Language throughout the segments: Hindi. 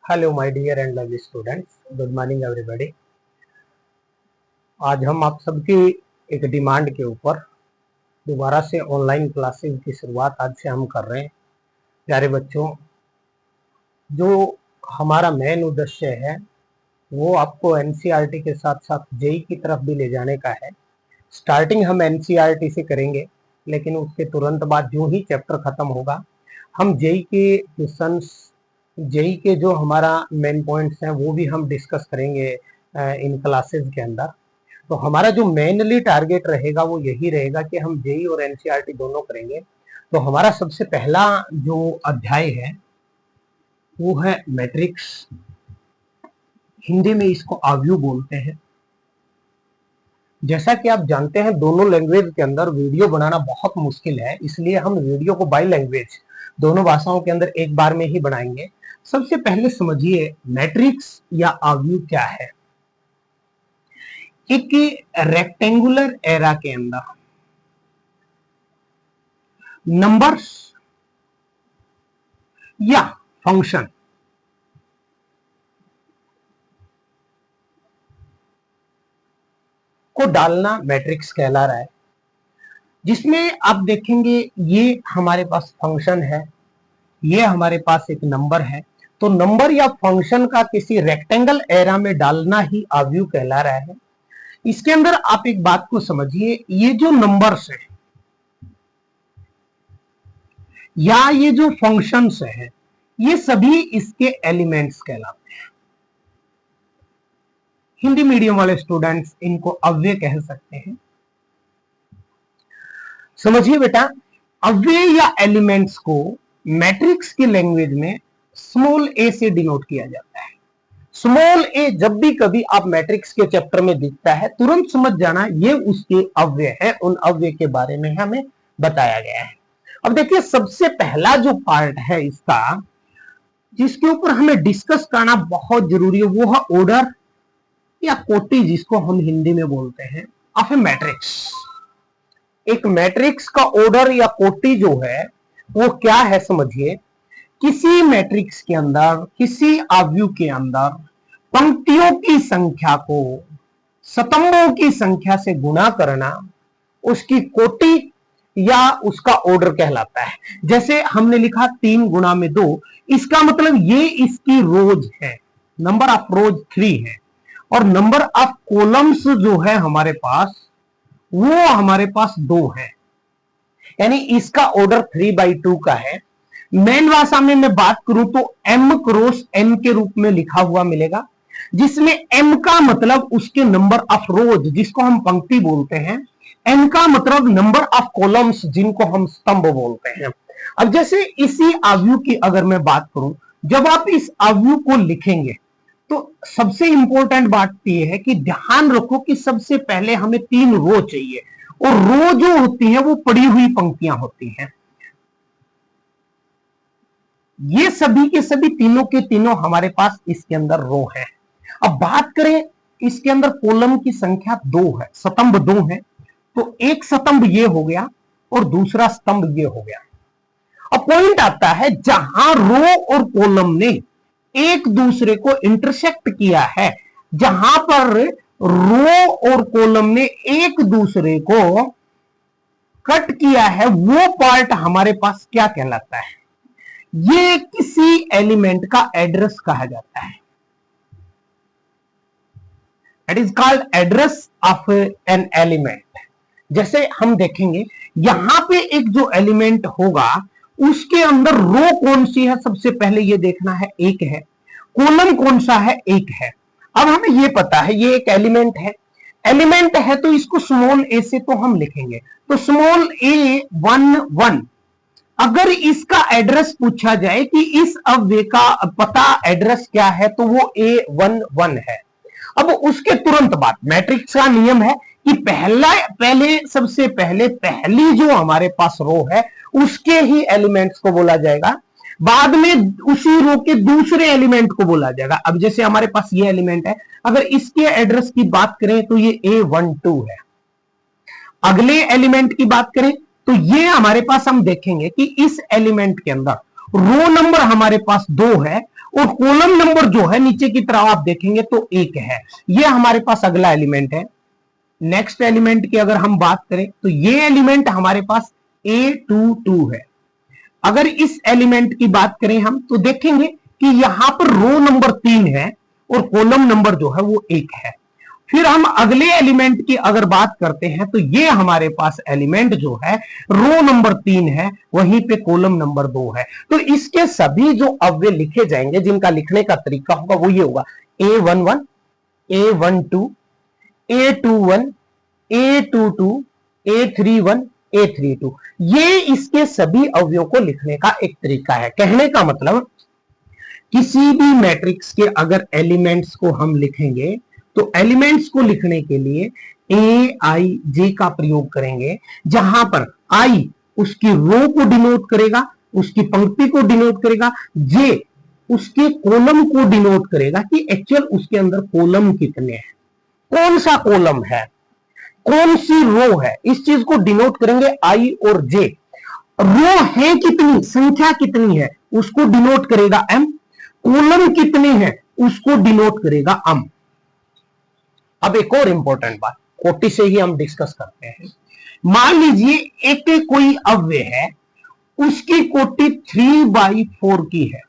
Hello my dear and lovely students, good morning everybody. आज हम आप सबकी एक डिमांड के ऊपर दोबारा से ऑनलाइन क्लासेस की शुरुआत आज से हम कर रहे हैं। प्यारे बच्चों, जो हमारा मेन उद्देश्य है वो आपको एनसीईआरटी के साथ साथ जेई की तरफ भी ले जाने का है। स्टार्टिंग हम एनसीईआरटी से करेंगे, लेकिन उसके तुरंत बाद जो ही चैप्टर खत्म होगा हम जेई के क्वेश्चंस, जेई के जो हमारा मेन पॉइंट्स हैं वो भी हम डिस्कस करेंगे इन क्लासेस के अंदर। तो हमारा जो मेनली टारगेट रहेगा वो यही रहेगा कि हम जेई और एनसीईआरटी दोनों करेंगे। तो हमारा सबसे पहला जो अध्याय है वो है मैट्रिक्स। हिंदी में इसको आव्यू बोलते हैं। जैसा कि आप जानते हैं दोनों लैंग्वेज के अंदर वीडियो बनाना बहुत मुश्किल है, इसलिए हम वीडियो को बाई लैंग्वेज दोनों भाषाओं के अंदर एक बार में ही बनाएंगे। सबसे पहले समझिए मैट्रिक्स या आव्यू क्या है। एक रेक्टेंगुलर एरा के अंदर नंबर्स या फंक्शन को डालना मैट्रिक्स कहला रहा है, जिसमें आप देखेंगे ये हमारे पास फंक्शन है, ये हमारे पास एक नंबर है। तो नंबर या फंक्शन का किसी रेक्टेंगल एरा में डालना ही आव्यू कहला रहा है। इसके अंदर आप एक बात को समझिए, ये जो नंबर्स हैं या ये जो फंक्शंस हैं ये सभी इसके एलिमेंट्स कहलाते हैं। हिंदी मीडियम वाले स्टूडेंट्स इनको अव्यय कह सकते हैं। समझिए बेटा, अव्यय या एलिमेंट्स को मैट्रिक्स की लैंग्वेज में स्मॉल ए से डिनोट किया जाता है। स्मॉल ए जब भी कभी आप मैट्रिक्स के चैप्टर में दिखता है तुरंत समझ जाना ये उसके अव्यय है, उन अव्यय के बारे में हमें बताया गया है। अब देखिए, सबसे पहला जो पार्ट है इसका जिसके ऊपर हमें डिस्कस करना बहुत जरूरी है वो है ऑर्डर या कोटि, जिसको हम हिंदी में बोलते हैं ऑफ ए मैट्रिक्स। एक मैट्रिक्स का ऑर्डर या कोटि जो है वो क्या है समझिए। किसी मैट्रिक्स के अंदर, किसी आव्यू के अंदर पंक्तियों की संख्या को स्तंभों की संख्या से गुणा करना उसकी कोटि या उसका ऑर्डर कहलाता है। जैसे हमने लिखा 3 गुणा में 2, इसका मतलब ये इसकी रोज है, नंबर ऑफ रोज 3 है, और नंबर ऑफ कॉलम्स जो है हमारे पास वो हमारे पास 2 है, यानी इसका ऑर्डर 3/2 का है। मेन भाषा में मैं बात करूं तो m क्रॉस n के रूप में लिखा हुआ मिलेगा, जिसमें m का मतलब उसके नंबर ऑफ रोज जिसको हम पंक्ति बोलते हैं, n का मतलब नंबर ऑफ कॉलम्स जिनको हम स्तंभ बोलते हैं। अब जैसे इसी आव्यू की अगर मैं बात करूं, जब आप इस आव्यू को लिखेंगे तो सबसे इंपॉर्टेंट बात यह है कि ध्यान रखो कि सबसे पहले हमें 3 रो चाहिए, और रो जो होती है वो पड़ी हुई पंक्तियां होती हैं। ये सभी के सभी तीनों के तीनों हमारे पास इसके अंदर रो है। अब बात करें, इसके अंदर कॉलम की संख्या 2 है, स्तंभ 2 है, तो एक स्तंभ ये हो गया और दूसरा स्तंभ ये हो गया। अब पॉइंट आता है जहां रो और कॉलम ने एक दूसरे को इंटरसेक्ट किया है, जहां पर रो और कॉलम ने एक दूसरे को कट किया है, वो पार्ट हमारे पास क्या कहलाता है? ये किसी एलिमेंट का एड्रेस कहा जाता है। It is called address of an element. जैसे हम देखेंगे यहां पे एक जो एलिमेंट होगा उसके अंदर रो कौन सी है सबसे पहले ये देखना है, 1 है। कॉलम कौन सा है, 1 है। अब हमें ये पता है ये एक एलिमेंट है, एलिमेंट है तो इसको स्मॉल ए से तो हम लिखेंगे, तो स्मॉल ए 1 1। अगर इसका एड्रेस पूछा जाए कि इस अव्यय का पता एड्रेस क्या है तो वो A11 है। अब उसके तुरंत बाद मैट्रिक्स का नियम है कि सबसे पहले पहली जो हमारे पास रो है उसके ही एलिमेंट्स को बोला जाएगा, बाद में उसी रो के दूसरे एलिमेंट को बोला जाएगा। अब जैसे हमारे पास ये एलिमेंट है, अगर इसके एड्रेस की बात करें तो ये A12 है। अगले एलिमेंट की बात करें तो ये हमारे पास हम देखेंगे कि इस एलिमेंट के अंदर रो नंबर हमारे पास 2 है और कॉलम नंबर जो है नीचे की तरफ आप देखेंगे तो 1 है। ये हमारे पास अगला एलिमेंट है। नेक्स्ट एलिमेंट की अगर हम बात करें तो ये एलिमेंट हमारे पास A22 है। अगर इस एलिमेंट की बात करें हम तो देखेंगे कि यहां पर रो नंबर 3 है और कॉलम नंबर जो है वो 1 है। फिर हम अगले एलिमेंट की अगर बात करते हैं तो ये हमारे पास एलिमेंट जो है रो नंबर 3 है, वहीं पे कॉलम नंबर 2 है। तो इसके सभी जो अव्यय लिखे जाएंगे, जिनका लिखने का तरीका होगा वो ये होगा A11, A12, A21, A22, A31, A32। ये इसके सभी अवयवों को लिखने का एक तरीका है। कहने का मतलब किसी भी मैट्रिक्स के अगर एलिमेंट्स को हम लिखेंगे तो एलिमेंट्स को लिखने के लिए ए आई जे का प्रयोग करेंगे, जहां पर आई उसकी रो को डिनोट करेगा, उसकी पंक्ति को डिनोट करेगा, जे उसके कॉलम को डिनोट करेगा कि एक्चुअल उसके अंदर कॉलम कितने हैं, कौन सा कॉलम है, कौन सी रो है, इस चीज को डिनोट करेंगे आई और जे। रो है कितनी, संख्या कितनी है, उसको डिनोट करेगा एम। कॉलम कितने हैं उसको डिनोट करेगा एम। अब एक और इंपॉर्टेंट बात कोटि से ही हम डिस्कस करते हैं। मान लीजिए एक कोई अव्यय है, उसकी कोटि 3/4 की है,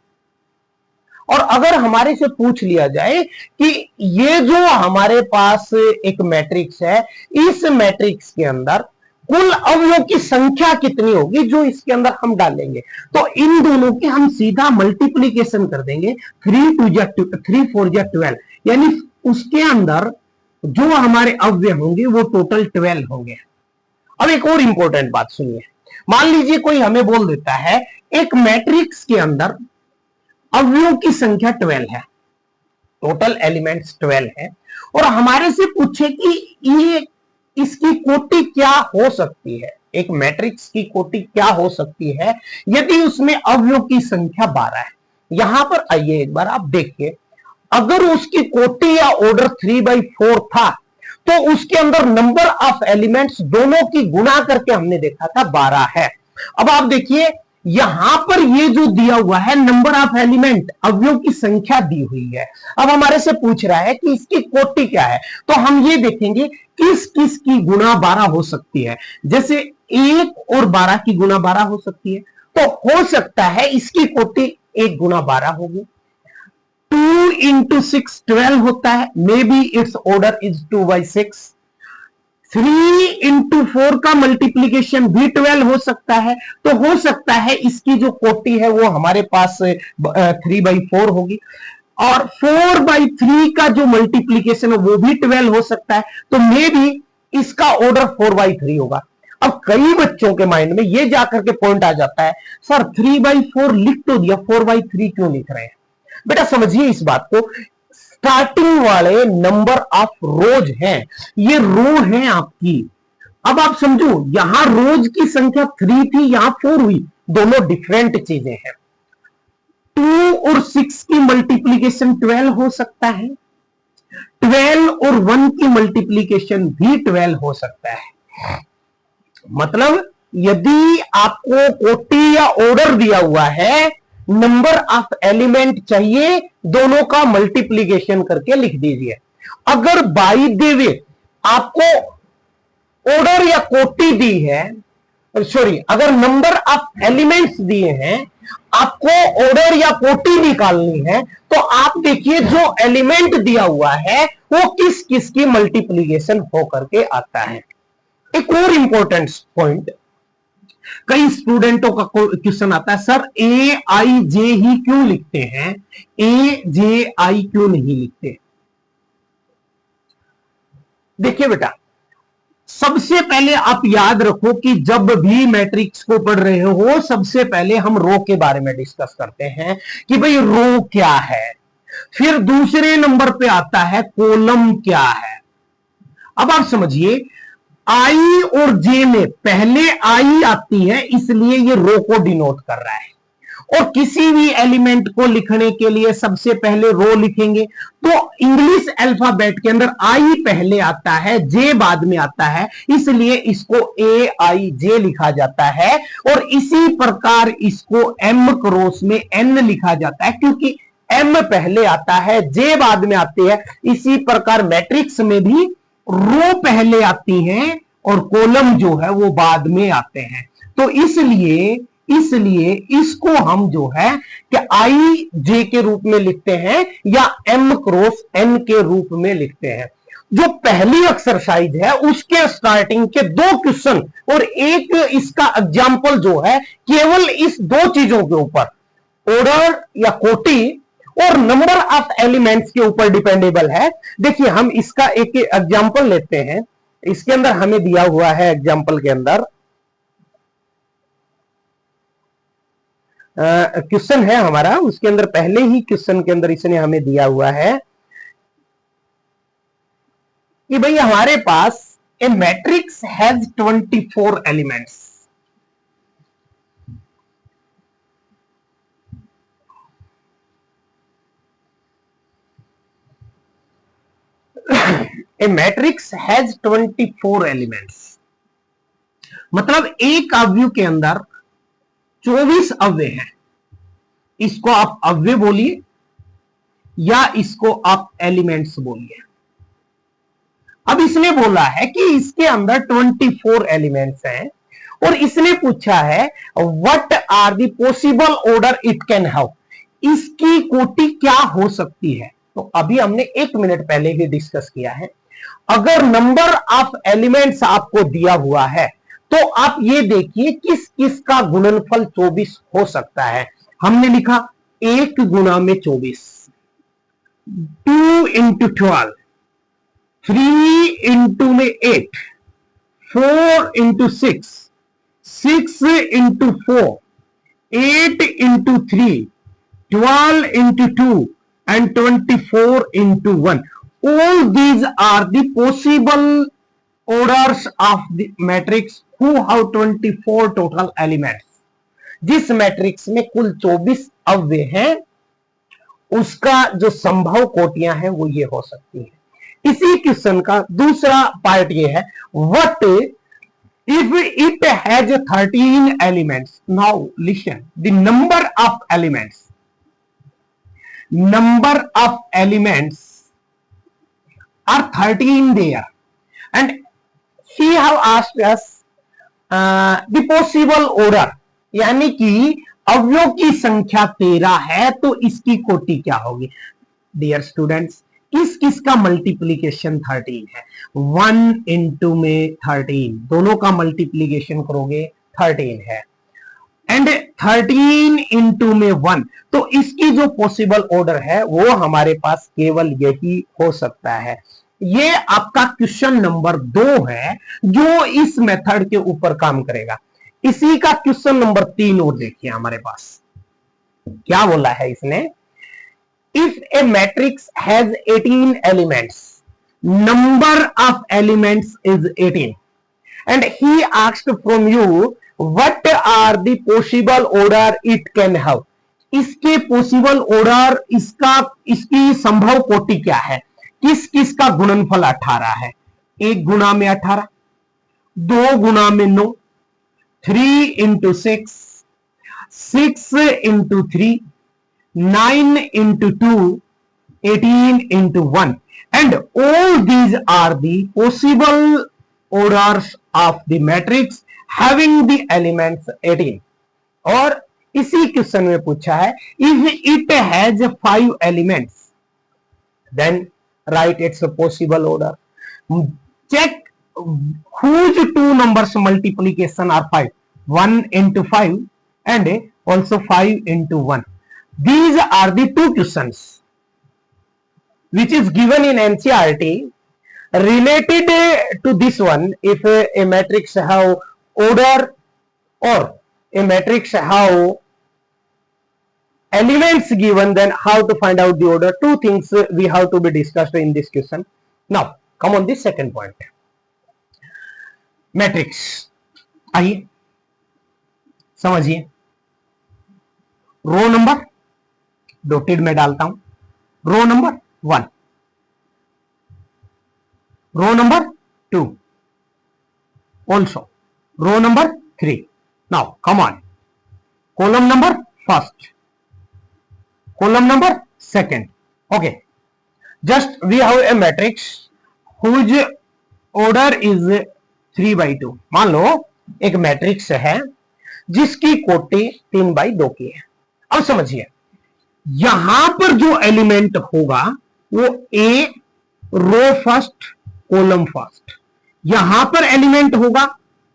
और अगर हमारे से पूछ लिया जाए कि ये जो हमारे पास एक मैट्रिक्स है, इस मैट्रिक्स के अंदर कुल अवयवों की संख्या कितनी होगी जो इसके अंदर हम डालेंगे, तो इन दोनों की हम सीधा मल्टीप्लीकेशन कर देंगे। 3 4 12, यानी उसके अंदर जो हमारे अव्यय होंगे वो टोटल 12 होंगे। अब एक और इंपॉर्टेंट बात सुनिए। मान लीजिए कोई हमें बोल देता है एक मैट्रिक्स के अंदर अवयवों की संख्या 12 है, टोटल एलिमेंट्स 12 है, और हमारे से पूछे कि ये इसकी कोटि क्या हो सकती है, एक मैट्रिक्स की कोटि क्या हो सकती है यदि उसमें अवयवों की संख्या 12 है। यहां पर आइए एक बार आप देखिए, अगर उसकी कोटि या ऑर्डर 3/4 था तो उसके अंदर नंबर ऑफ एलिमेंट्स दोनों की गुणा करके हमने देखा था 12 है। अब आप देखिए यहां पर ये जो दिया हुआ है नंबर ऑफ एलिमेंट, अवयवों की संख्या दी हुई है। अब हमारे से पूछ रहा है कि इसकी कोटि क्या है, तो हम ये देखेंगे किस किस की गुणा 12 हो सकती है। जैसे 1 और 12 की गुणा 12 हो सकती है, तो हो सकता है इसकी कोटि 1 गुणा 12 होगी। 2 into 6 12 होता है, may be it's order is 2/6। 3 into 4 का मल्टीप्लीकेशन भी 12 हो सकता है, तो हो सकता है इसकी जो कोटि है वो हमारे पास 3/4 होगी। और 4/3 का जो मल्टीप्लीकेशन है वो भी 12 हो सकता है, तो मे बी इसका ऑर्डर 4/3 होगा। अब कई बच्चों के माइंड में ये जाकर के पॉइंट आ जाता है, सर 3/4 लिख तो दिया, 4/3 क्यों लिख रहे हैं? बेटा समझिए इस बात को, स्टार्टिंग वाले नंबर ऑफ रोज हैं, ये रो हैं आपकी। अब आप समझो यहां रोज की संख्या 3 थी, यहां 4 हुई, दोनों डिफरेंट चीजें हैं। 2 और 6 की मल्टीप्लीकेशन 12 हो सकता है, 12 और 1 की मल्टीप्लीकेशन भी 12 हो सकता है। मतलब यदि आपको कोटि या ऑर्डर दिया हुआ है, नंबर ऑफ एलिमेंट चाहिए, दोनों का मल्टीप्लीकेशन करके लिख दीजिए। अगर बाय द वे आपको ऑर्डर या कोटि दी है, सॉरी, अगर नंबर ऑफ एलिमेंट्स दिए हैं, आपको ऑर्डर या कोटि निकालनी है, तो आप देखिए जो एलिमेंट दिया हुआ है वो किस किस की मल्टीप्लीकेशन होकर के आता है। एक और इंपॉर्टेंट पॉइंट, कई स्टूडेंटों का क्वेश्चन आता है, सर ए आई जे ही क्यों लिखते हैं, ए जे आई क्यों नहीं लिखते? देखिए बेटा, सबसे पहले आप याद रखो कि जब भी मैट्रिक्स को पढ़ रहे हो सबसे पहले हम रो के बारे में डिस्कस करते हैं कि भाई रो क्या है, फिर दूसरे नंबर पे आता है कॉलम क्या है। अब आप समझिए आई और जे में पहले आई आती है, इसलिए ये रो को डिनोट कर रहा है, और किसी भी एलिमेंट को लिखने के लिए सबसे पहले रो लिखेंगे, तो इंग्लिश अल्फाबेट के अंदर आई पहले आता है, जे बाद में आता है, इसलिए इसको ए आई जे लिखा जाता है। और इसी प्रकार इसको एम क्रॉस में एन लिखा जाता है, क्योंकि एम पहले आता है, जे बाद में आती है। इसी प्रकार मैट्रिक्स में भी रो पहले आती हैं और कॉलम जो है वो बाद में आते हैं। तो इसलिए इसको हम जो है कि आई जे के रूप में लिखते हैं या एम क्रॉस एन के रूप में लिखते हैं। जो पहली एक्सरसाइज है उसके स्टार्टिंग के 2 क्वेश्चन और एक इसका एग्जाम्पल जो है केवल इस 2 चीजों के ऊपर, ऑर्डर या कोटि और नंबर ऑफ एलिमेंट्स के ऊपर डिपेंडेबल है। देखिए हम इसका एक एग्जाम्पल लेते हैं। इसके अंदर हमें दिया हुआ है, एग्जाम्पल के अंदर क्वेश्चन है हमारा, उसके अंदर पहले ही क्वेश्चन के अंदर इसने हमें दिया हुआ है कि भाई हमारे पास a matrix has 24 elements. A matrix has 24 elements, मतलब एक अवयव के अंदर 24 अवयव हैं। इसको आप अवयव बोलिए या इसको आप एलिमेंट्स बोलिए। अब इसने बोला है कि इसके अंदर 24 एलिमेंट्स हैं और इसने पूछा है what are the possible order it can have, इसकी कोटि क्या हो सकती है। तो अभी हमने 1 मिनट पहले ही डिस्कस किया है। अगर नंबर ऑफ एलिमेंट्स आपको दिया हुआ है तो आप ये देखिए किस किस का गुणनफल 24 हो सकता है। हमने लिखा 1 गुना में 24, 2 इंटू 12, 3 इंटू में 8, 4 into 6, 6 into 4, 8 into 3, 12 into 2 and 24 into 1. All these are the possible orders of the matrix who have 24 total elements. जिस मैट्रिक्स में कुल 24 अवयव हैं उसका जो संभव कोटियां हैं वो ये हो सकती है। इसी क्वेश्चन का दूसरा पार्ट ये है, what if it has 13 elements. Now listen, the number of elements are 13 there, and he have asked us the possible order, यानी कि अवयवों की संख्या 13 है तो इसकी कोटि क्या होगी। डियर स्टूडेंट्स, किस किस का मल्टीप्लीकेशन 13 है, 1 इंटू में 13, दोनों का मल्टीप्लीकेशन करोगे 13 है, एंड 13 इंटू में 1, तो इसकी जो पॉसिबल ऑर्डर है वो हमारे पास केवल यही हो सकता है। ये आपका क्वेश्चन नंबर 2 है जो इस मेथड के ऊपर काम करेगा। इसी का क्वेश्चन नंबर 3 और देखिए हमारे पास क्या बोला है इसने। If a matrix has 18 elements, number of elements is 18, and he asked from you what are the possible order it can have, इसके पॉसिबल ऑर्डर, इसकी संभव कोटि क्या है, किस किस का गुणनफल 18 है। 1 गुना में 18, 2 गुना में 9, 3 into 6, 6 into 3, 9 into 2, 18 into 1, and all these are the possible orders of the matrix having the elements 18। और इसी क्वेश्चन में पूछा है if it has 5 elements then write its possible order. Check whose 2 numbers multiplication are 5, 1 into 5 and also 5 into 1. These are the 2 questions which is given in NCERT related to this one. If a matrix have order or a matrix have elements given, then how to find out the order. 2 things we have to be discussed in this question. Now come on this second point, matrix. आइए समझिए, रो नंबर डॉटेड में डालता हूं, row number 1, row number 2, also row number 3। Now come on, column number 1, column number second. Okay, just we have a matrix whose order is 3/2. मान लो एक मैट्रिक्स है जिसकी कोटि 3/2 की है। अब समझिए यहां पर जो एलिमेंट होगा वो ए रो फर्स्ट कॉलम फर्स्ट, यहां पर एलिमेंट होगा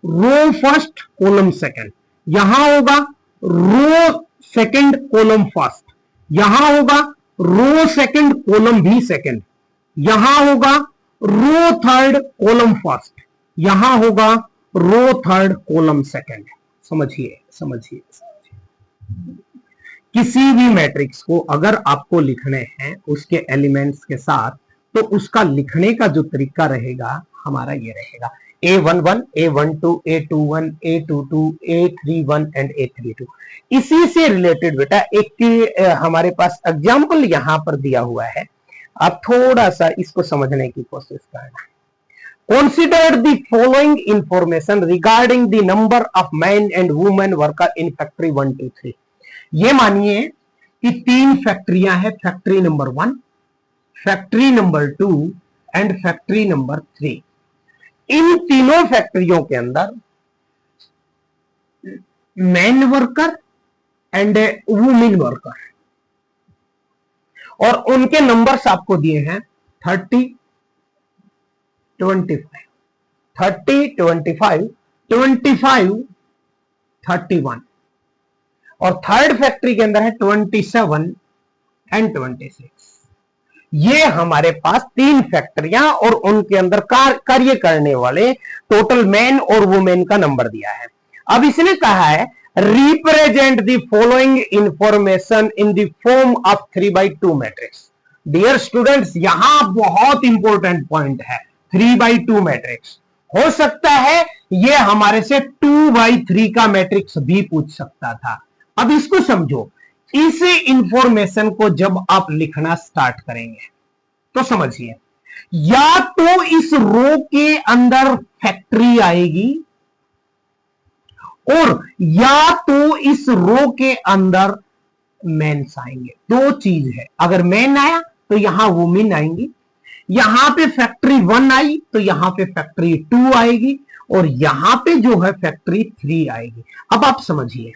रो फर्स्ट कॉलम सेकंड, यहां होगा रो सेकंड कॉलम फर्स्ट, यहां होगा रो सेकंड कॉलम भी सेकंड, यहां होगा रो थर्ड कॉलम फर्स्ट, यहां होगा रो थर्ड कॉलम सेकंड। समझिए समझिए समझिए, किसी भी मैट्रिक्स को अगर आपको लिखने हैं उसके एलिमेंट्स के साथ, तो उसका लिखने का जो तरीका रहेगा हमारा ये रहेगा A11, A12, A21, A22, A31 and A32। इसी से रिलेटेड बेटा एक हमारे पास एग्जाम्पल यहां पर दिया हुआ है, आप थोड़ा सा इसको समझने की कोशिश करना। Consider the following information regarding the number of men and women worker in factory 1, 2, 3। ये मानिए कि 3 फैक्ट्रियां हैं, factory number 1, factory number 2 and factory number 3। इन तीनों फैक्ट्रियों के अंदर man worker and women worker, और उनके नंबर्स आपको दिए हैं 30, 25, 30, 25, 25, 31, और थर्ड फैक्ट्री के अंदर है 27 एंड 26। ये हमारे पास 3 फैक्ट्रियां और उनके अंदर कार्य करने वाले टोटल मैन और वुमेन का नंबर दिया है। अब इसने कहा है represent the following information in the form of 3/2 matrix. Dear students, यहां बहुत इंपॉर्टेंट पॉइंट है 3/2 मैट्रिक्स। हो सकता है ये हमारे से 2/3 का मैट्रिक्स भी पूछ सकता था। अब इसको समझो, इस इंफॉर्मेशन को जब आप लिखना स्टार्ट करेंगे तो समझिए, या तो इस रो के अंदर फैक्ट्री आएगी और या तो इस रो के अंदर मेंस आएंगे। 2 चीज है, अगर मेन आया तो यहां वुमेन आएंगी, यहां पे फैक्ट्री 1 आई तो यहां पे फैक्ट्री 2 आएगी, और यहां पे जो है फैक्ट्री 3 आएगी। अब आप समझिए,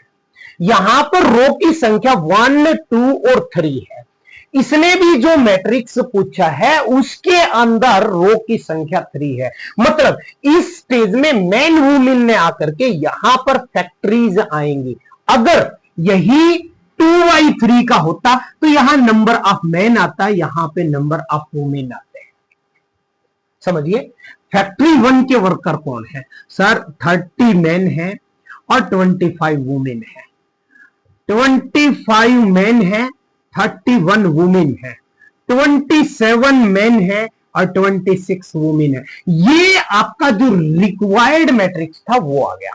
यहां पर रो की संख्या 1, 2 और 3 है। इसने भी जो मैट्रिक्स पूछा है उसके अंदर रो की संख्या 3 है। मतलब इस स्टेज में मैन वुमेन ने आकर के यहां पर फैक्ट्रीज आएंगी। अगर यही 2/3 का होता तो यहां नंबर ऑफ मैन आता, यहां पे नंबर ऑफ वुमेन आते हैं। समझिए, फैक्ट्री 1 के वर्कर कौन है सर? 30 मैन है और 25 वुमेन है। 25 मैन है, 31 वुमेन है, 27 मैन है और 26 वुमेन है। ये आपका जो रिक्वायर्ड मैट्रिक्स था वो आ गया।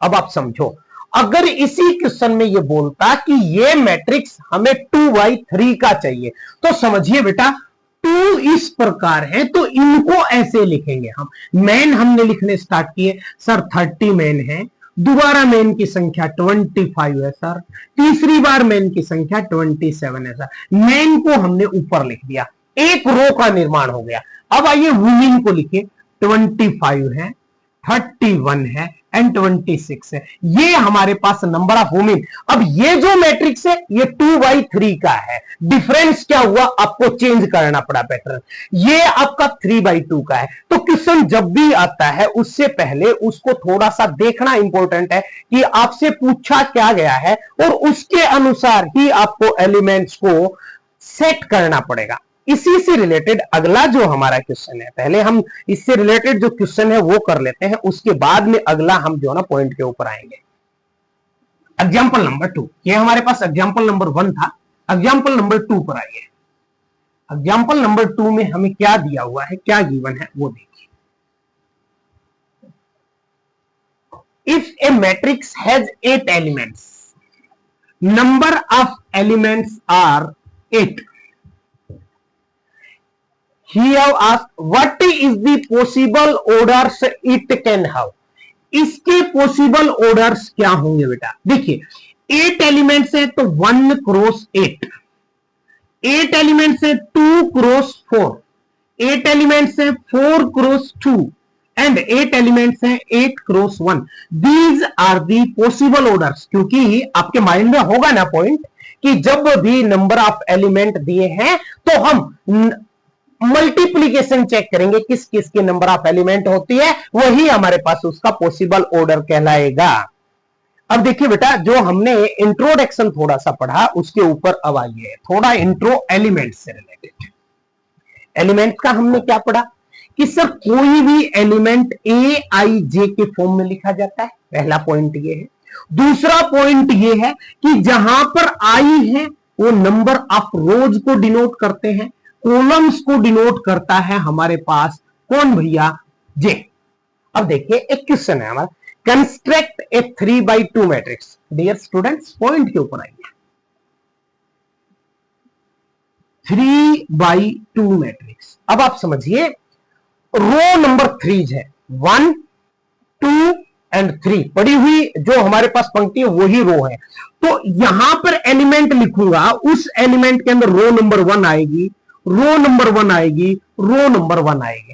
अब आप समझो, अगर इसी क्वेश्चन में ये बोलता कि ये मैट्रिक्स हमें 2/3 का चाहिए, तो समझिए बेटा 2 इस प्रकार है तो इनको ऐसे लिखेंगे हम। मैन हमने लिखने स्टार्ट किए, सर 30 मैन है, दोबारा मैन की संख्या 25 है सर, तीसरी बार मैन की संख्या 27 है सर। मैन को हमने ऊपर लिख दिया, एक रो का निर्माण हो गया। अब आइए वुमेन को लिखिए, 25 है, 31 है एंड 26 है। ये हमारे पास नंबर ऑफ वुमेन। अब ये जो मैट्रिक्स है ये 2/3 का है। डिफरेंस क्या हुआ? आपको चेंज करना पड़ा पैटर्न। ये आपका 3/2 का है। तो क्वेश्चन जब भी आता है उससे पहले उसको थोड़ा सा देखना इंपॉर्टेंट है कि आपसे पूछा क्या गया है, और उसके अनुसार ही आपको एलिमेंट्स को सेट करना पड़ेगा। इसी से रिलेटेड अगला जो हमारा क्वेश्चन है, पहले हम इससे रिलेटेड जो क्वेश्चन है वो कर लेते हैं, उसके बाद में अगला हम जो ना पॉइंट के ऊपर आएंगे। एग्जाम्पल नंबर 2, ये हमारे पास एग्जाम्पल नंबर 1 था। एग्जाम्पल नंबर 2 पर आइए। एग्जाम्पल नंबर 2 में हमें क्या दिया हुआ है, क्या गिवन है वो देखिए। If a matrix has 8 elements, number of elements are 8, he have asked what is the possible orders it can have। इसके पॉसिबल ऑर्डर्स क्या होंगे बेटा? देखिए 8 एलिमेंट्स है तो 1 क्रॉस 8, 8 एलिमेंट्स है 2 क्रॉस 4, 8 एलिमेंट्स है 4 क्रॉस 2 एंड 8 एलिमेंट्स हैं 8 cross 1। These are the possible orders. क्योंकि आपके माइंड में होगा ना पॉइंट कि जब भी नंबर ऑफ एलिमेंट दिए हैं तो हम मल्टीप्लीकेशन चेक करेंगे किस किस के नंबर ऑफ एलिमेंट होती है, वही हमारे पास उसका पॉसिबल ऑर्डर कहलाएगा। अब देखिए बेटा, जो हमने इंट्रोडक्शन थोड़ा सा पढ़ा उसके ऊपर अब आइए थोड़ा इंट्रो एलिमेंट से रिलेटेड। एलिमेंट का हमने क्या पढ़ा कि सर कोई भी एलिमेंट ए आई जे के फॉर्म में लिखा जाता है, पहला पॉइंट ये है। दूसरा पॉइंट ये है कि जहां पर आई है वो नंबर ऑफ रोज को डिनोट करते हैं, कॉलम्स को डिनोट करता है हमारे पास कौन भैया, जे। अब देखिए एक क्वेश्चन है हमारा, construct a 3x2 matrix. Dear students point के ऊपर आइए, 3x2 मैट्रिक्स। अब आप समझिए रो नंबर 3 है, 1 2 एंड 3 पड़ी हुई जो हमारे पास पंक्ति है वही रो है। तो यहां पर एलिमेंट लिखूंगा, उस एलिमेंट के अंदर रो नंबर 1 आएगी, रो नंबर 1 आएगी, रो नंबर 1 आएगी।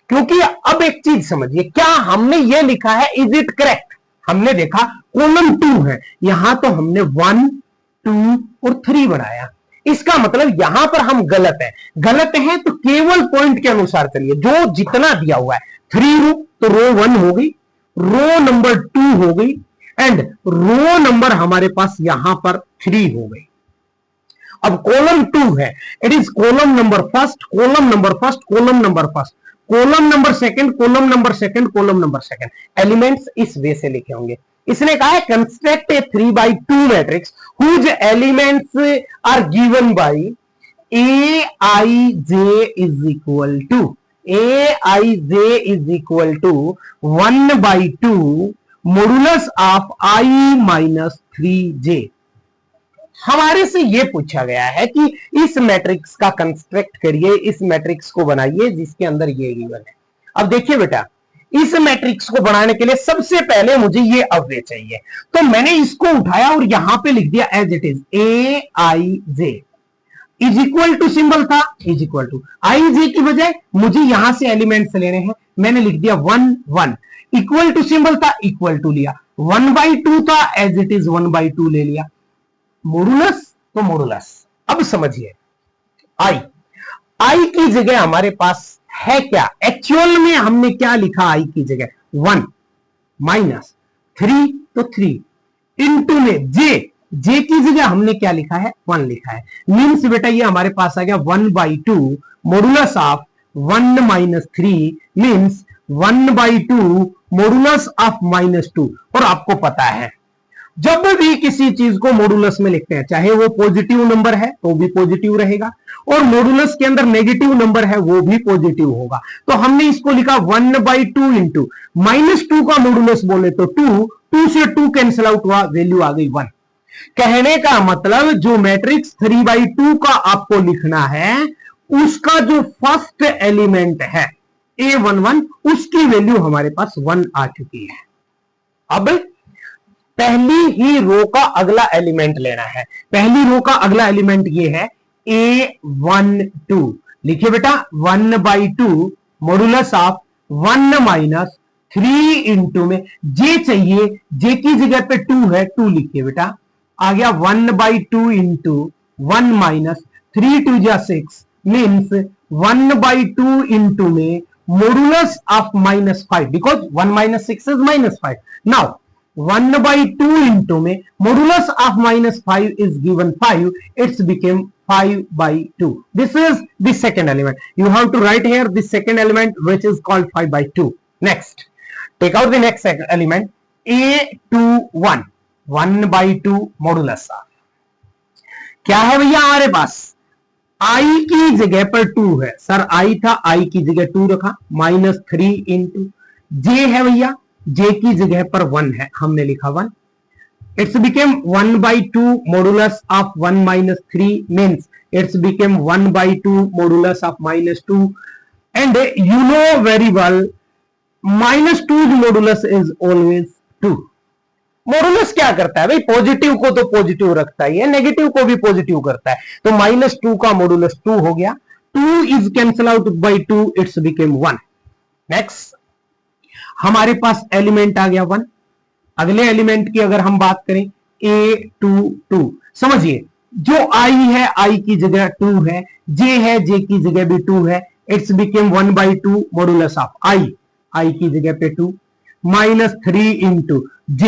क्योंकि अब एक चीज समझिए, क्या हमने ये लिखा है इज इट करेक्ट? हमने देखा कॉलम 2 है, यहां तो हमने 1 2 और 3 बनाया, इसका मतलब यहां पर हम गलत है। गलत है तो केवल पॉइंट के अनुसार चलिए, जो जितना दिया हुआ है 3 रो तो रो 1 हो गई, रो नंबर 2 हो गई एंड रो नंबर हमारे पास यहां पर 3 हो गई। अब कॉलम 2 है, it is column number first, column number first, column number first, column number second, column number second, column number second. Elements इस वे से लिखे होंगे। इसने कहा है construct a 3x2 matrix whose elements are given by a i j is equal to, a i j is equal to 1/2 modulus of i minus 3j। हमारे से यह पूछा गया है कि इस मैट्रिक्स का कंस्ट्रक्ट करिए, इस मैट्रिक्स को बनाइए जिसके अंदर ये गिवन है। अब देखिए बेटा, इस मैट्रिक्स को बनाने के लिए सबसे पहले मुझे ये अव्यय चाहिए, तो मैंने इसको उठाया और यहां पे लिख दिया as it is, a i j is equal to, symbol था is equal to, i j की बजाय मुझे यहां से एलिमेंट्स लेने हैं, मैंने लिख दिया 1 1, इक्वल टू सिंबल था इक्वल टू लिया, 1/2 था एज इट इज 1/2 ले लिया, मॉडुलस तो मॉडुलस। अब समझिए आई की जगह हमारे पास है क्या, एक्चुअल में हमने क्या लिखा आई की जगह 1 माइनस 3 तो 3 इंटू में जे की जगह हमने क्या लिखा है 1 लिखा है। मीन्स बेटा ये हमारे पास आ गया 1/2 modulus of 1 minus 3 means 1/2 modulus of -2। और आपको पता है जब भी किसी चीज को मॉडुलस में लिखते हैं, चाहे वो पॉजिटिव नंबर है तो भी पॉजिटिव रहेगा और मॉडुलस के अंदर नेगेटिव नंबर है वो भी पॉजिटिव होगा। तो हमने इसको लिखा 1/2 इंटू -2 का मॉडुलस बोले तो 2 से 2 कैंसिल आउट हुआ, वैल्यू आ गई 1। कहने का मतलब जो मैट्रिक्स 3/2 का आपको लिखना है उसका जो फर्स्ट एलिमेंट है A11 उसकी वैल्यू हमारे पास 1 आ चुकी है। अब पहली ही रो का अगला एलिमेंट लेना है, पहली रो का अगला एलिमेंट ये है A12। लिखिए बेटा 1/2 मॉडुलस ऑफ 1 माइनस 3 इंटू में जे चाहिए, जे की जगह पे 2 है 2 लिखिए बेटा, आ गया 1/2 इंटू 1 माइनस 3 2 जा 6 मीन्स 1/2 इंटू में modulus of -5 because 1 minus 6 is -5। Now 1/2 into में modulus of -5 is given 5, it's became 5/2. This is the second element. You have to write here the second element which is called 5/2. Next, take out the next element A21, 1/2 modulus of क्या है भैया हमारे पास, आई की जगह पर 2 है, सर आई था आई की जगह 2 रखा, -3 इंटू जे है भैया, जे की जगह पर 1 है, हमने लिखा 1, it's became 1/2 modulus of 1 minus 3 means it's became 1/2 modulus of -2 and you know very well -2 modulus is always 2। Modulus क्या करता है भाई, पॉजिटिव को तो पॉजिटिव रखता ही है, नेगेटिव को भी पॉजिटिव करता है, तो -2 का मॉडुलस 2 हो गया, 2 is cancel out by 2, it's became 1। Next हमारे पास एलिमेंट आ गया 1। अगले एलिमेंट की अगर हम बात करें A22, समझिए जो I है I की जगह 2 है, J है J की जगह भी 2 है, it's became 1/2 modulus of I की जगह पे 2 -3 इंटू J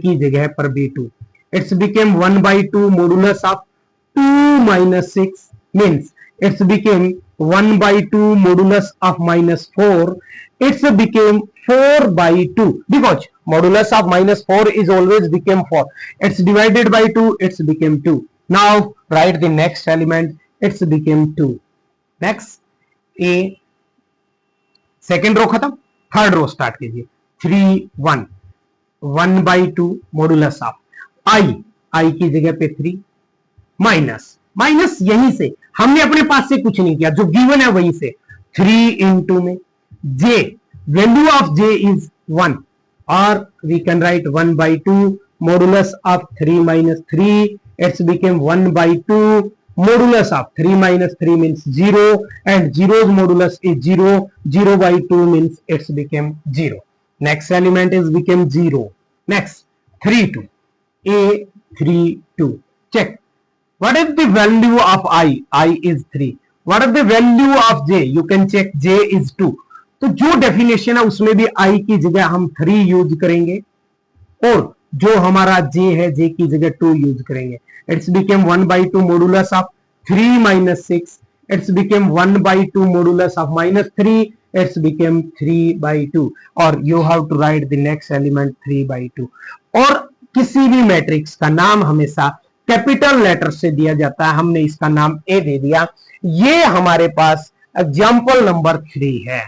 की जगह पर भी 2, it's became 1/2 modulus of 2 - 6 means it's became 1/2 modulus of -4, it's became 4/2 because modulus of -4 is always became 4, it's divided by 2, it's became 2. Now write the next element, it's became 2. Next A second row खत्म, third row start कीजिए, 3 1 1/2 modulus of I की जगह पे 3 माइनस यहीं से हमने अपने पास से कुछ नहीं किया, जो गिवन है वहीं से 3 इंटू में J, value of J is 1 और we can write 1/2 modulus of 3 - 3, it's became 1/2 modulus of 3 - 3 means 0 and zeros modulus is 0, 0/2 means it's became 0। Next element is became 0। Next 3 2 A 3 2 check. What is the value of I? I is 3. What is the value of J? You can check, J is 2. तो जो डेफिनेशन है उसमें भी I की जगह हम 3 यूज करेंगे और जो हमारा J है J की जगह 2 यूज करेंगे। It's became 1/2 modulus of 3 - 6. It's became 1/2 modulus of -3. It's became 3/2 और you have to write the next element 3/2। और किसी भी मैट्रिक्स का नाम हमेशा कैपिटल लेटर से दिया जाता है, हमने इसका नाम ए दे दिया। ये हमारे पास एग्जाम्पल नंबर 3 है।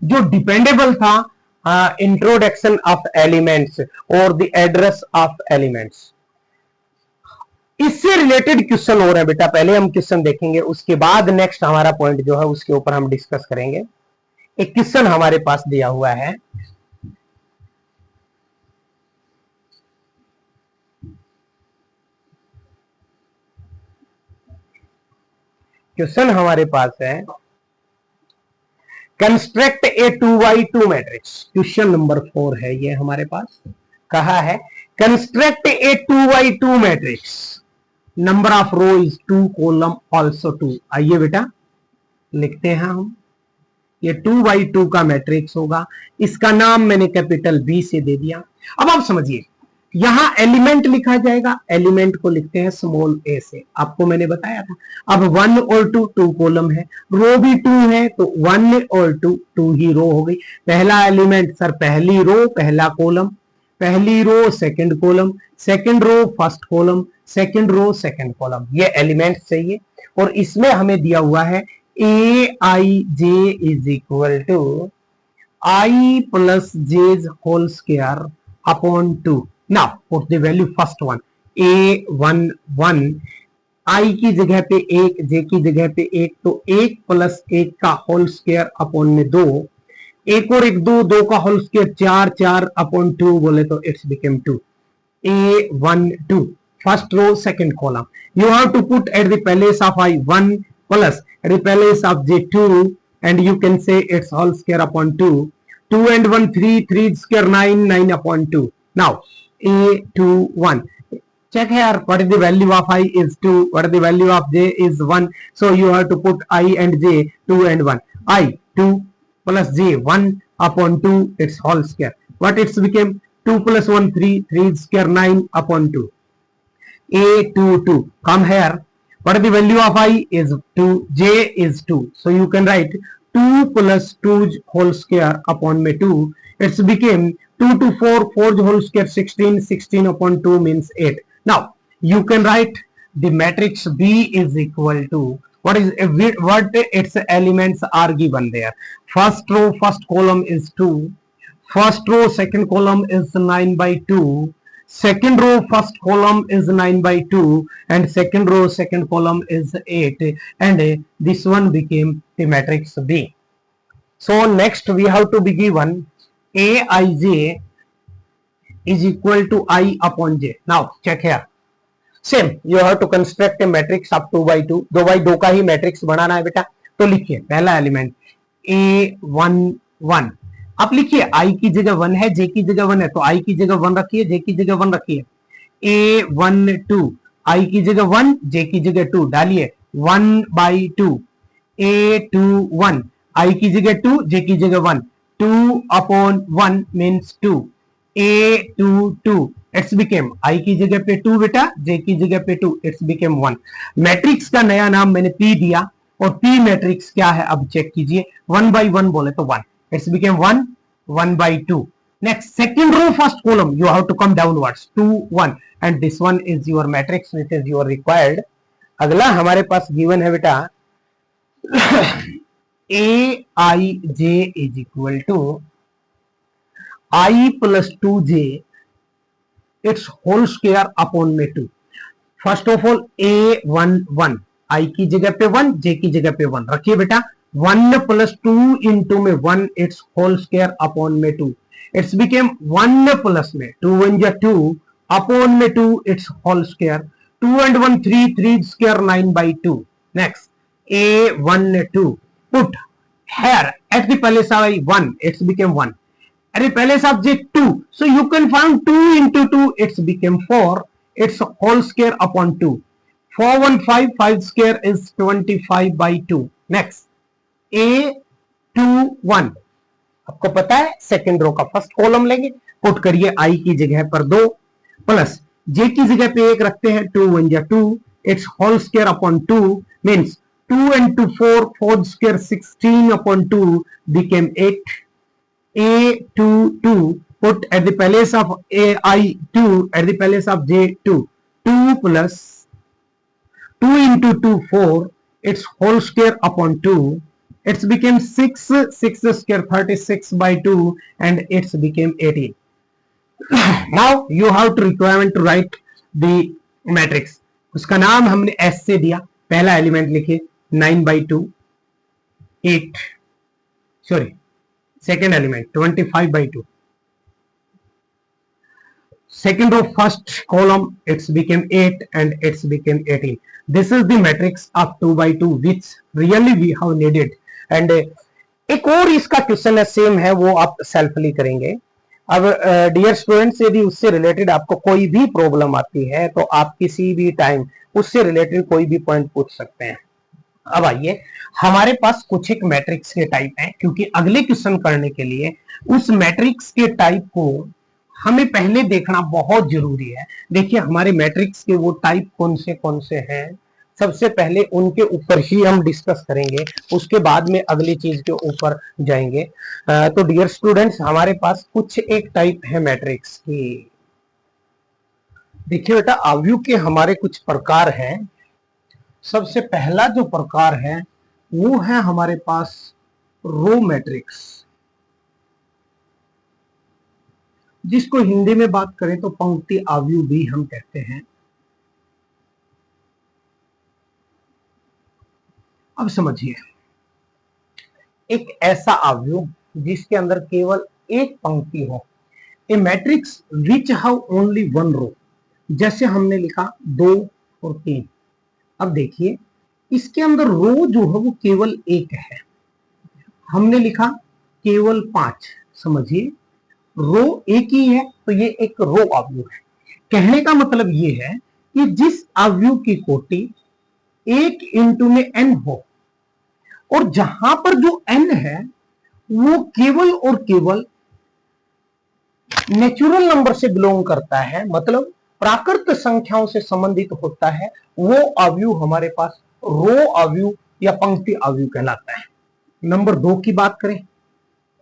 जो डिपेंडेबल था इंट्रोडक्शन ऑफ एलिमेंट्स और द एड्रेस ऑफ एलिमेंट्स, इससे रिलेटेड क्वेश्चन हो रहे हैं बेटा। पहले हम क्वेश्चन देखेंगे, उसके बाद नेक्स्ट हमारा पॉइंट जो है उसके ऊपर हम डिस्कस करेंगे। एक क्वेश्चन हमारे पास दिया हुआ है, क्वेश्चन हमारे पास है construct a 2/2 matrix. Question number 4 है ये हमारे पास। कहा है construct a 2/2 matrix, number of row is 2, column also 2। आइए बेटा लिखते हैं हम, ये 2/2 का मैट्रिक्स होगा, इसका नाम मैंने कैपिटल बी से दे दिया। अब आप समझिए, यहां एलिमेंट लिखा जाएगा, एलिमेंट को लिखते हैं स्मॉल ए से, आपको मैंने बताया था। अब 1 और 2 कॉलम है, रो भी 2 है, तो 1 और 2 ही रो हो गई। पहला एलिमेंट सर पहली रो पहला कॉलम, पहली row second column, second row first column, second row second column, ये एलिमेंट चाहिए। और इसमें हमें दिया हुआ है Aij is equal to I plus J's whole square upon 2। Now put the value first one, A11, I की जगह पे 1, J की जगह पे 1, तो 1 प्लस 1 का होल स्क्वायर अपॉन में 2, 1 और 1 2, 2 का होल स्क्वायर 4, 4 अपॉन 2 बोले तो it's became 2। A12 first row second column, you have to put at the place of I 1 plus at the place of J 2 and you can say it's whole square upon 2, 2 and 1 3, 3 square 9, 9 upon 2। Now A21, check here, what is the value of I is 2, what is the value of J is 1, so you have to put I and J 2 and 1, I 2 plus J 1 upon 2, its whole square, what it's became 2 plus 1 3, 3 square 9 upon 2। A22, come here, what is the value of I is 2, J is 2, so you can write 2 plus 2 whole square upon में 2, it's became 2 to 4, 4 whole square 16, 16 upon 2 means 8। Now you can write the matrix B is equal to what its elements are given there। First row first column is 2, first row second column is 9/2, second row first column is 9/2 and second row second column is 8, and this one became the matrix B। So next we have to be given Aij is equal to I upon j. Now check here. Same, you have to construct a matrix up 2 by 2. 2 by 2 का ही मैट्रिक्स बनाना है बेटा. तो लिखिए पहला एलिमेंट A11. आप लिखिए I की जगह 1 है, J की जगह 1 है, तो I की जगह 1 रखिए, J की जगह 1 रखिए. A12, I की जगह 1, J की जगह 2 डालिए. 1 by 2. A21, I की जगह 2, J की जगह 1. 2 upon 1 means 2. A22, it's became I की जगह पे 2 बेटा, J की जगह पे 2, इट्स बिकेम 1. मैट्रिक्स का नया नाम मैंने P दिया, और P मैट्रिक्स क्या है अब चेक कीजिए. 1 by 1 बोले तो 1, it's became 1. 1 by 2. Next second row first column you have to come downwards 2 1, and this one is your matrix which is your required. अगला हमारे पास गिवन है बेटा Aij is equal to I plus 2j its whole square upon में 2. First of all A11, I की जगह पे 1, J की जगह पे 1 रखिए बेटा. 1 plus 2 into में 1 its whole square upon में 2. इट्स बिकेम 1 plus में 2 1 जा 2 upon में 2 its whole square. 2 and 1 3, 3 square 9 by 2. Next A12, put here at the place of 1, it's became 1. अरे पहले subject 2, so you can find 2 into 2, it's became 4, it's whole square upon 2. 4 1 5, 5 square is 25 by 2. Next A21, आपको पता है सेकंड रो का फर्स्ट कॉलम लेंगे, पुट करिए I की जगह पर 2 प्लस J की जगह पे 1 रखते हैं. 2 1 जा 2, it's whole square upon 2 means 2 and 2 4, 4 square 16 upon 2 became 8. A22, put at the place of AI2 at the place of J2. 2 plus 2 into 2 4, its whole square upon 2, it's became 6, 6 square 36 by 2, and it's became 18. Now you have to requirement to write the matrix. उसका नाम हमने S से दिया. पहला एलिमेंट लिखिए 9 by 2, 8, sorry, second element 25 by 2. Second row first column it's became 8 and it's became 18. This is the matrix of 2 by 2 which really we have needed. And एक और इसका क्वेश्चन है सेम है, वो आप सेल्फली करेंगे. अब डियर स्टूडेंट्स, यदि उससे रिलेटेड आपको कोई भी प्रॉब्लम आती है तो आप किसी भी टाइम उससे रिलेटेड कोई भी पॉइंट पूछ सकते हैं. अब आइए, हमारे पास कुछ एक मैट्रिक्स के टाइप हैं, क्योंकि अगले क्वेश्चन करने के लिए उस मैट्रिक्स के टाइप को हमें पहले देखना बहुत जरूरी है. देखिए हमारे मैट्रिक्स के वो टाइप कौन से हैं, सबसे पहले उनके ऊपर ही हम डिस्कस करेंगे, उसके बाद में अगली चीज के ऊपर जाएंगे. तो डियर स्टूडेंट्स, हमारे पास कुछ एक टाइप है मैट्रिक्स की. देखिए बेटा, अवयव के हमारे कुछ प्रकार हैं. सबसे पहला जो प्रकार है वो है हमारे पास रो मैट्रिक्स, जिसको हिंदी में बात करें तो पंक्ति अवयव भी हम कहते हैं. अब समझिए, एक ऐसा अवयव जिसके अंदर केवल एक पंक्ति हो, a matrix which have only one row. जैसे हमने लिखा 2 और 3. अब देखिए इसके अंदर रो जो है वो केवल एक है. हमने लिखा केवल 5. समझिए, रो एक ही है तो ये एक रो अवयव है. कहने का मतलब ये है कि जिस अवयव की कोटि 1 इंटू में n हो, और जहां पर जो n है वो केवल और केवल नेचुरल नंबर से बिलोंग करता है, मतलब प्राकृत संख्याओं से संबंधित होता है, वो अवयव हमारे पास रो अवयव या पंक्ति अवयव कहलाता है. नंबर 2 की बात करें,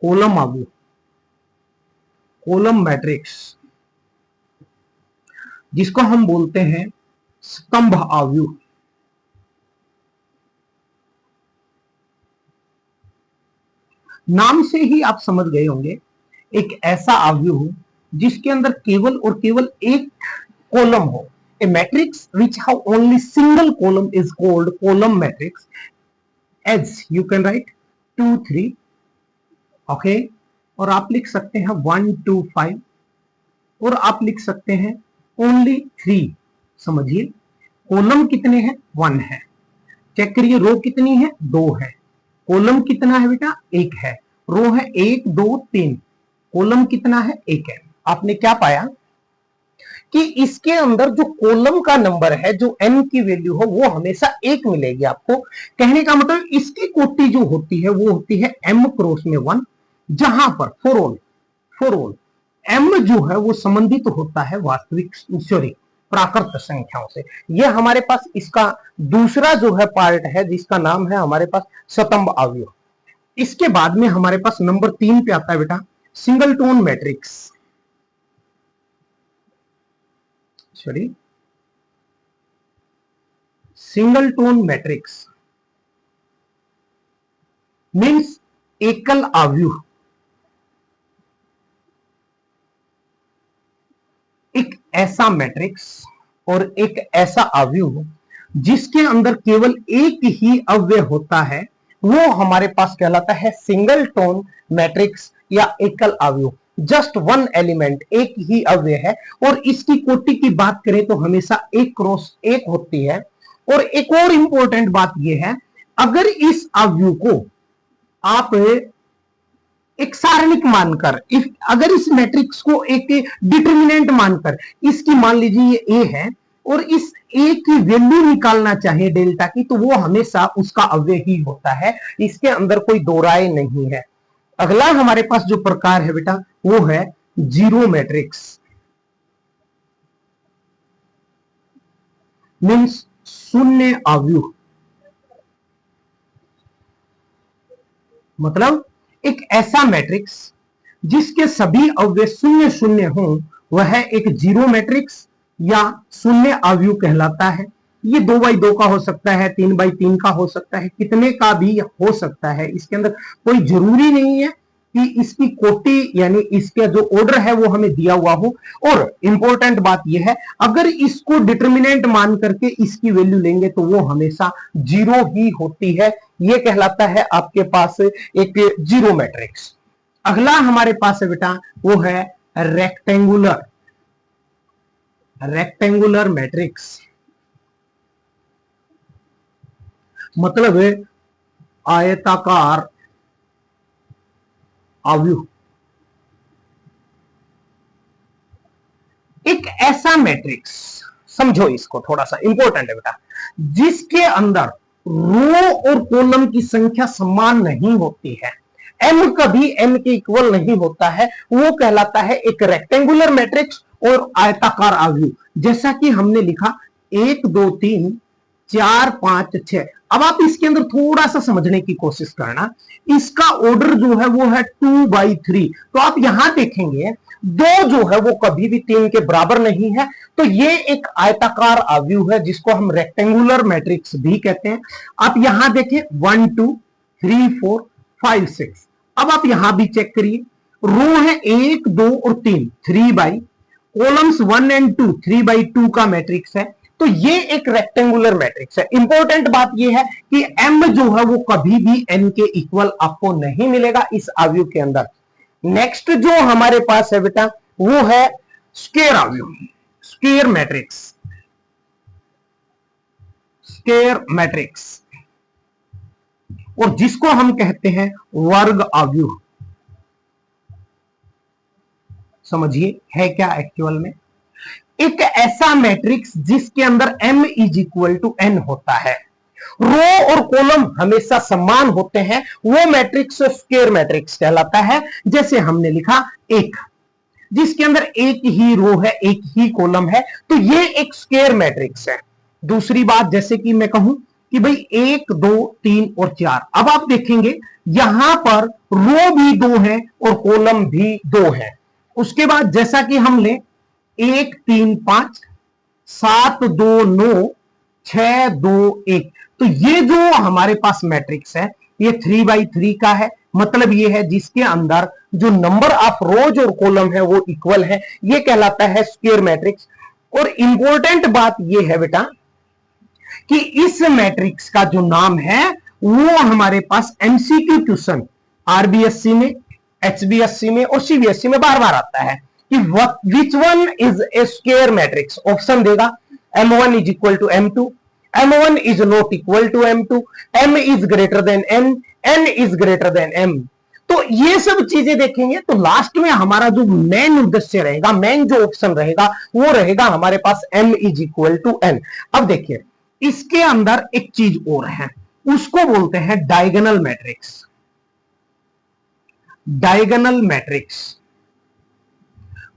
कॉलम अवयव, कॉलम मैट्रिक्स, जिसको हम बोलते हैं स्तंभ अवयव. नाम से ही आप समझ गए होंगे, एक ऐसा अवयव जिसके अंदर केवल और केवल एक कॉलम हो. A matrix which have only single column is called column matrix. As you can write 2 3, okay, और आप लिख सकते हैं 1 2 5 और आप लिख सकते हैं ओनली 3। समझिए कॉलम कितने हैं 1 है, चेक करिए रो कितनी है 2 है, कॉलम कितना है बेटा 1 है, रो है 1 2 3, कॉलम कितना है 1 है। आपने क्या पाया कि इसके अंदर जो कॉलम का नंबर है, जो n की वैल्यू हो वो हमेशा 1 मिलेगी आपको। कहने का मतलब इसकी कोटि जो होती है वो होती है m क्रॉस में 1, जहां पर फॉर ऑल m जो है वो संबंधित होता है वास्तविक सॉरी प्राकृत संख्याओं से। ये हमारे पास इसका दूसरा जो है पार्ट है जिसका नाम है हमारे पास स्तंभ अवयव। इसके बाद में हमारे पास नंबर 3 पे आता है बेटा सिंगलटोन मैट्रिक्स, सॉरी सिंगलटोन मैट्रिक्स मीन्स एकल अवयव। एक ऐसा मैट्रिक्स और एक ऐसा अवयव जिसके अंदर केवल एक ही अवयव होता है वो हमारे पास कहलाता है सिंगलटोन मैट्रिक्स या एकल अवयव। जस्ट वन एलिमेंट, एक ही अवयव है और इसकी कोटि की बात करें तो हमेशा 1 क्रॉस 1 होती है। और एक और इंपॉर्टेंट बात यह है, अगर इस अवयव को आप एक सारणिक मानकर, अगर इस मैट्रिक्स को एक डिटर्मिनेंट मानकर, इसकी मान लीजिए ये ए है और इस ए की वैल्यू निकालना चाहे डेल्टा की, तो वो हमेशा उसका अवयव ही होता है, इसके अंदर कोई दो राय नहीं है। अगला हमारे पास जो प्रकार है बेटा वो है जीरो मैट्रिक्स, मीन्स शून्य अवयव। मतलब एक ऐसा मैट्रिक्स जिसके सभी अवयव शून्य शून्य हो वह एक जीरो मैट्रिक्स या शून्य अवयव कहलाता है। ये 2x2 का हो सकता है, 3x3 का हो सकता है, कितने का भी हो सकता है, इसके अंदर कोई जरूरी नहीं है कि इसकी कोटि यानी इसका जो ऑर्डर है वो हमें दिया हुआ हो। और इंपॉर्टेंट बात यह है, अगर इसको डिटर्मिनेंट मान करके इसकी वैल्यू लेंगे तो वो हमेशा जीरो ही होती है। ये कहलाता है आपके पास एक जीरो मैट्रिक्स। अगला हमारे पास है बेटा वो है रेक्टेंगुलर मैट्रिक्स, मतलब आयताकार अवयव। एक ऐसा मैट्रिक्स, समझो इसको थोड़ा सा इंपॉर्टेंट है बेटा, जिसके अंदर रो और कॉलम की संख्या समान नहीं होती है, m कभी n के इक्वल नहीं होता है, वो कहलाता है एक रेक्टेंगुलर मैट्रिक्स और आयताकार अवयव। जैसा कि हमने लिखा 1 2 3 4 5 6। अब आप इसके अंदर थोड़ा सा समझने की कोशिश करना, इसका ऑर्डर जो है वो है 2/3। तो आप यहां देखेंगे 2 जो है वो कभी भी 3 के बराबर नहीं है, तो ये एक आयताकार अवयव है जिसको हम रेक्टेंगुलर मैट्रिक्स भी कहते हैं। आप यहां देखें 1 2 3 4 5 6। अब आप यहां भी चेक करिए, रो है 1 2 और 3 3 कॉलम्स 1 एंड 2 3/2 का मैट्रिक्स है। तो ये एक रेक्टेंगुलर मैट्रिक्स है। इंपॉर्टेंट बात ये है कि m जो है वो कभी भी n के इक्वल आपको नहीं मिलेगा इस अवयव के अंदर। नेक्स्ट जो हमारे पास है बेटा वो है स्क्वायर अवयव, स्क्वायर मैट्रिक्स, और जिसको हम कहते हैं वर्ग अवयव। समझिए है क्या एक्चुअल में, एक ऐसा मैट्रिक्स जिसके अंदर m is equal to n होता है, रो और कॉलम हमेशा समान होते हैं, वो मैट्रिक्स स्क्वायर मैट्रिक्स कहलाता है। जैसे हमने लिखा एक, जिसके अंदर एक ही रो है एक ही कॉलम है, तो ये एक स्क्वायर मैट्रिक्स है। दूसरी बात, जैसे कि मैं कहूं कि भाई 1 2 3 और 4, अब आप देखेंगे यहां पर रो भी 2 है और कॉलम भी 2 है। उसके बाद जैसा कि हम ले 1 3 5 7 2 9 6 2 1, तो ये जो हमारे पास मैट्रिक्स है ये 3/3 का है। मतलब ये है जिसके अंदर जो नंबर ऑफ रोज और कॉलम है वो इक्वल है, ये कहलाता है स्क्वायर मैट्रिक्स। और इंपॉर्टेंट बात ये है बेटा कि इस मैट्रिक्स का जो नाम है वो हमारे पास एमसीक्यू क्वेश्चन आरबीएससी में HBSC में और CBSC में बार बार आता है कि which one is a square matrix. Option देगा M1 is equal to M2, M1 is not equal to M2, M is greater than N, N is greater than M। तो ये सब चीजें देखेंगे तो लास्ट में हमारा जो मेन उद्देश्य रहेगा, मेन जो ऑप्शन रहेगा वो रहेगा हमारे पास M is equal to N। अब देखिए इसके अंदर एक चीज और है, उसको बोलते हैं डायगोनल मैट्रिक्स। डायगोनल मैट्रिक्स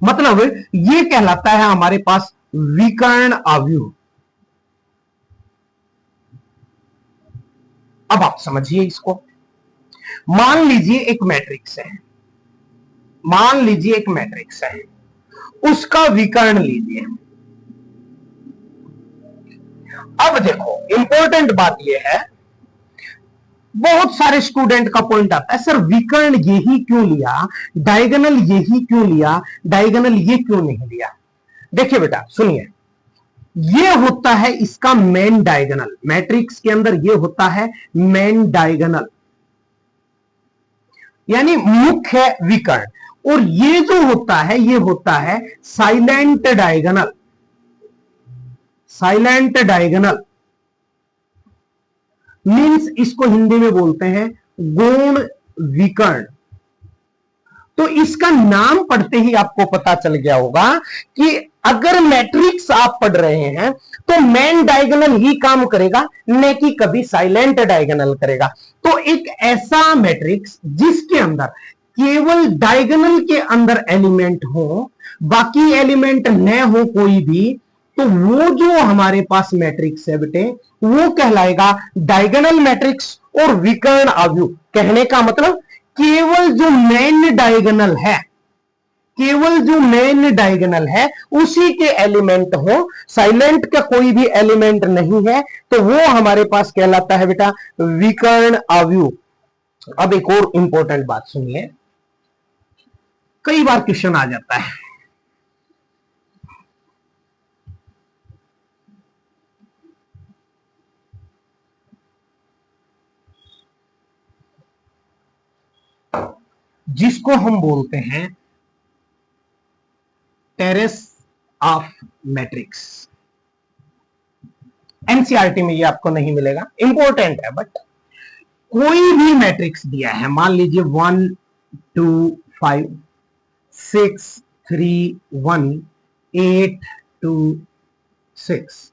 मतलब ये कहलाता है हमारे पास विकर्ण आव्यूह। अब आप समझिए इसको, मान लीजिए एक मैट्रिक्स है, मान लीजिए एक मैट्रिक्स है, उसका विकर्ण लीजिए। अब देखो इंपॉर्टेंट बात यह है, बहुत सारे स्टूडेंट का पॉइंट आता है सर विकर्ण यही क्यों लिया, डायगोनल यही क्यों लिया, डायगोनल ये क्यों नहीं लिया। देखिए बेटा सुनिए, ये होता है इसका मेन डायगोनल, मैट्रिक्स के अंदर ये होता है मेन डायगोनल यानी मुख्य विकर्ण, और ये जो होता है ये होता है silent diagonal. Silent diagonal means इसको हिंदी में बोलते हैं गौण विकर्ण। तो इसका नाम पढ़ते ही आपको पता चल गया होगा कि अगर मैट्रिक्स आप पढ़ रहे हैं तो मेन डायगोनल ही काम करेगा, न कि कभी साइलेंट डायगोनल करेगा। तो एक ऐसा मैट्रिक्स जिसके अंदर केवल डायगोनल के अंदर एलिमेंट हो, बाकी एलिमेंट न हो कोई भी, तो वो जो हमारे पास मैट्रिक्स है बेटे वो कहलाएगा डायगोनल मैट्रिक्स और विकर्ण आव्यूह। कहने का मतलब केवल जो मेन डायगोनल है, केवल जो मेन डायगोनल है उसी के एलिमेंट हो, साइलेंट का कोई भी एलिमेंट नहीं है, तो वो हमारे पास कहलाता है बेटा विकर्ण आव्यूह। अब एक और इंपॉर्टेंट बात सुनिए, कई बार क्वेश्चन आ जाता है, जिसको हम बोलते हैं टेरेस ऑफ मैट्रिक्स। एनसीईआरटी में ये आपको नहीं मिलेगा, इंपॉर्टेंट है, बट कोई भी मैट्रिक्स दिया है, मान लीजिए 1 2 5 6 3 1 8 2 6,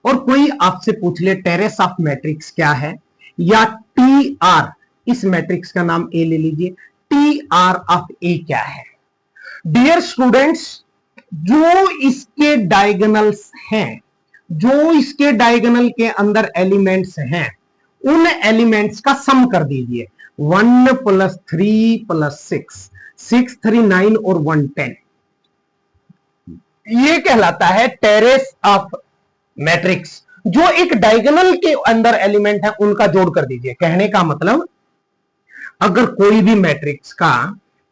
और कोई आपसे पूछ ले टेरेस ऑफ मैट्रिक्स क्या है, या टी आर, इस मैट्रिक्स का नाम ए ले लीजिए, टी आर ऑफ ए क्या है। डियर स्टूडेंट्स, जो इसके डायगोनल्स हैं, जो इसके डायगोनल के अंदर एलिमेंट्स हैं, उन एलिमेंट्स का सम कर दीजिए। 1 + 3 + 6, 6 3 9 और 1 10, ये कहलाता है टेरेस ऑफ मैट्रिक्स। जो एक डायगोनल के अंदर एलिमेंट है उनका जोड़ कर दीजिए। कहने का मतलब अगर कोई भी मैट्रिक्स का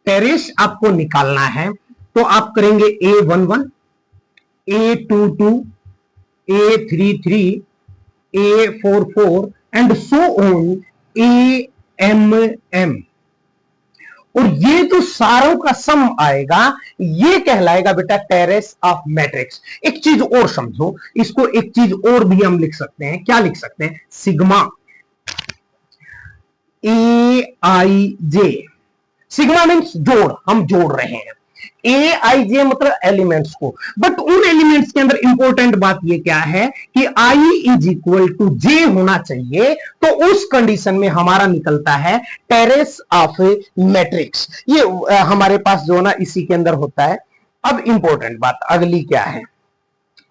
टेरेस आपको निकालना है तो आप करेंगे A11, A22, A33, A44 and so on AM, और ये जो सारों का सम आएगा ये कहलाएगा बेटा टेरेस ऑफ मैट्रिक्स। एक चीज और समझो, इसको एक चीज और भी हम लिख सकते हैं, क्या लिख सकते हैं, सिग्मा AIJ। सिग्मा मीन्स जोड़, हम जोड़ रहे हैं, AIJ मतलब एलिमेंट्स को, बट उन एलिमेंट्स के अंदर इंपॉर्टेंट बात ये क्या है कि I = J होना चाहिए, तो उस कंडीशन में हमारा निकलता है टेरेस ऑफ मैट्रिक्स। ये हमारे पास जो ना इसी के अंदर होता है। अब इंपॉर्टेंट बात अगली क्या है,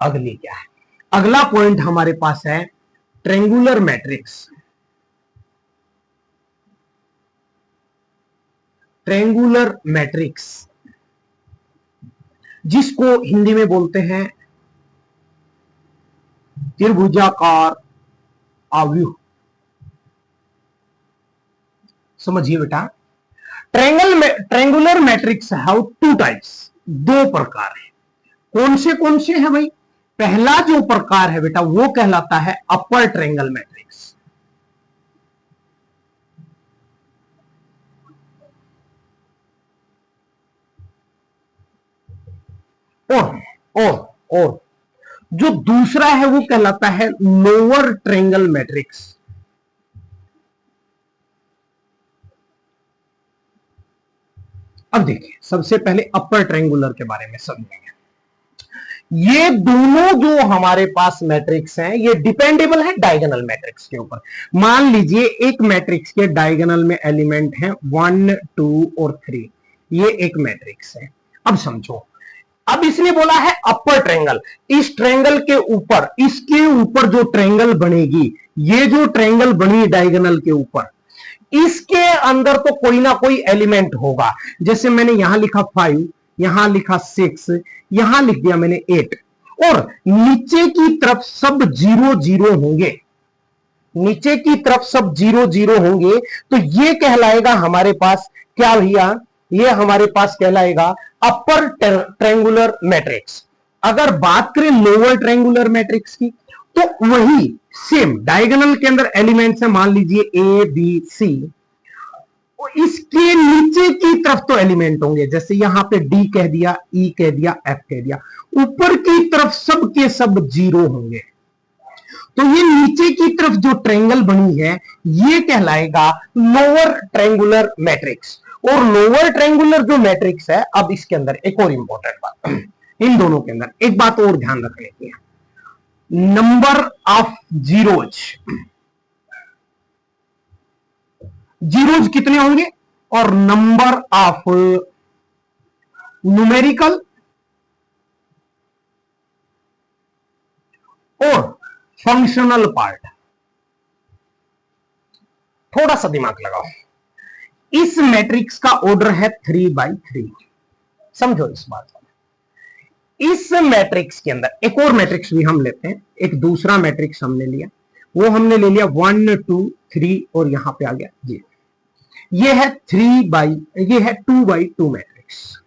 अगली क्या है, अगला पॉइंट हमारे पास है ट्रेंगुलर मैट्रिक्स। ट्रेंगुलर मैट्रिक्स जिसको हिंदी में बोलते हैं त्रिभुजाकार आव्यूह। समझिए बेटा, ट्रेंगुलर मैट्रिक्स हैव 2 टाइप्स, 2 प्रकार है। कौन से है भाई, पहला जो प्रकार है बेटा वो कहलाता है अपर ट्रेंगल मैट्रिक्स। और जो दूसरा है वो कहलाता है लोअर ट्रायंगल मैट्रिक्स। अब देखिए, सबसे पहले अपर ट्रायंगुलर के बारे में समझेंगे। ये दोनों जो हमारे पास मैट्रिक्स हैं, ये डिपेंडेबल है डायगोनल मैट्रिक्स के ऊपर। मान लीजिए एक मैट्रिक्स के डायगोनल में एलिमेंट हैं 1, 2 और 3, ये एक मैट्रिक्स है। अब समझो, अब इसने बोला है अपर ट्रायंगल, इस ट्रायंगल के ऊपर, इसके ऊपर जो ट्रायंगल बनेगी, ये जो ट्रायंगल बनी डायगोनल के ऊपर, इसके अंदर तो कोई ना कोई एलिमेंट होगा। जैसे मैंने यहां लिखा 5, यहां लिखा 6, यहां लिख दिया मैंने 8, और नीचे की तरफ सब 0 0 होंगे, नीचे की तरफ सब 0 0 होंगे, तो ये कहलाएगा हमारे पास क्या भैया, ये हमारे पास कहलाएगा अपर ट्रायंगुलर मैट्रिक्स। अगर बात करें लोअर ट्रायंगुलर मैट्रिक्स की, तो वही सेम डायगोनल के अंदर एलिमेंट्स है, मान लीजिए ए बी सी, इसके नीचे की तरफ तो एलिमेंट होंगे, जैसे यहां पे डी कह दिया, ई कह दिया, एफ कह दिया, ऊपर की तरफ सब के सब 0 होंगे। तो ये नीचे की तरफ जो ट्रायंगल बनी है, ये कहलाएगा लोअर ट्रायंगुलर मैट्रिक्स। और लोअर ट्रायंगुलर जो मैट्रिक्स है, अब इसके अंदर एक और इंपॉर्टेंट बात, इन दोनों के अंदर एक बात और ध्यान रखने की है, नंबर ऑफ जीरोज, जीरोज कितने होंगे, और नंबर ऑफ न्यूमेरिकल और फंक्शनल पार्ट। थोड़ा सा दिमाग लगाओ, इस मैट्रिक्स का ऑर्डर है 3/3, समझो इस बात को। इस मैट्रिक्स के अंदर एक और मैट्रिक्स भी हम लेते हैं, एक दूसरा मैट्रिक्स हमने लिया, वो हमने ले लिया 1 2 3 और यहां पे आ गया जी, ये है 2/2 मैट्रिक्स,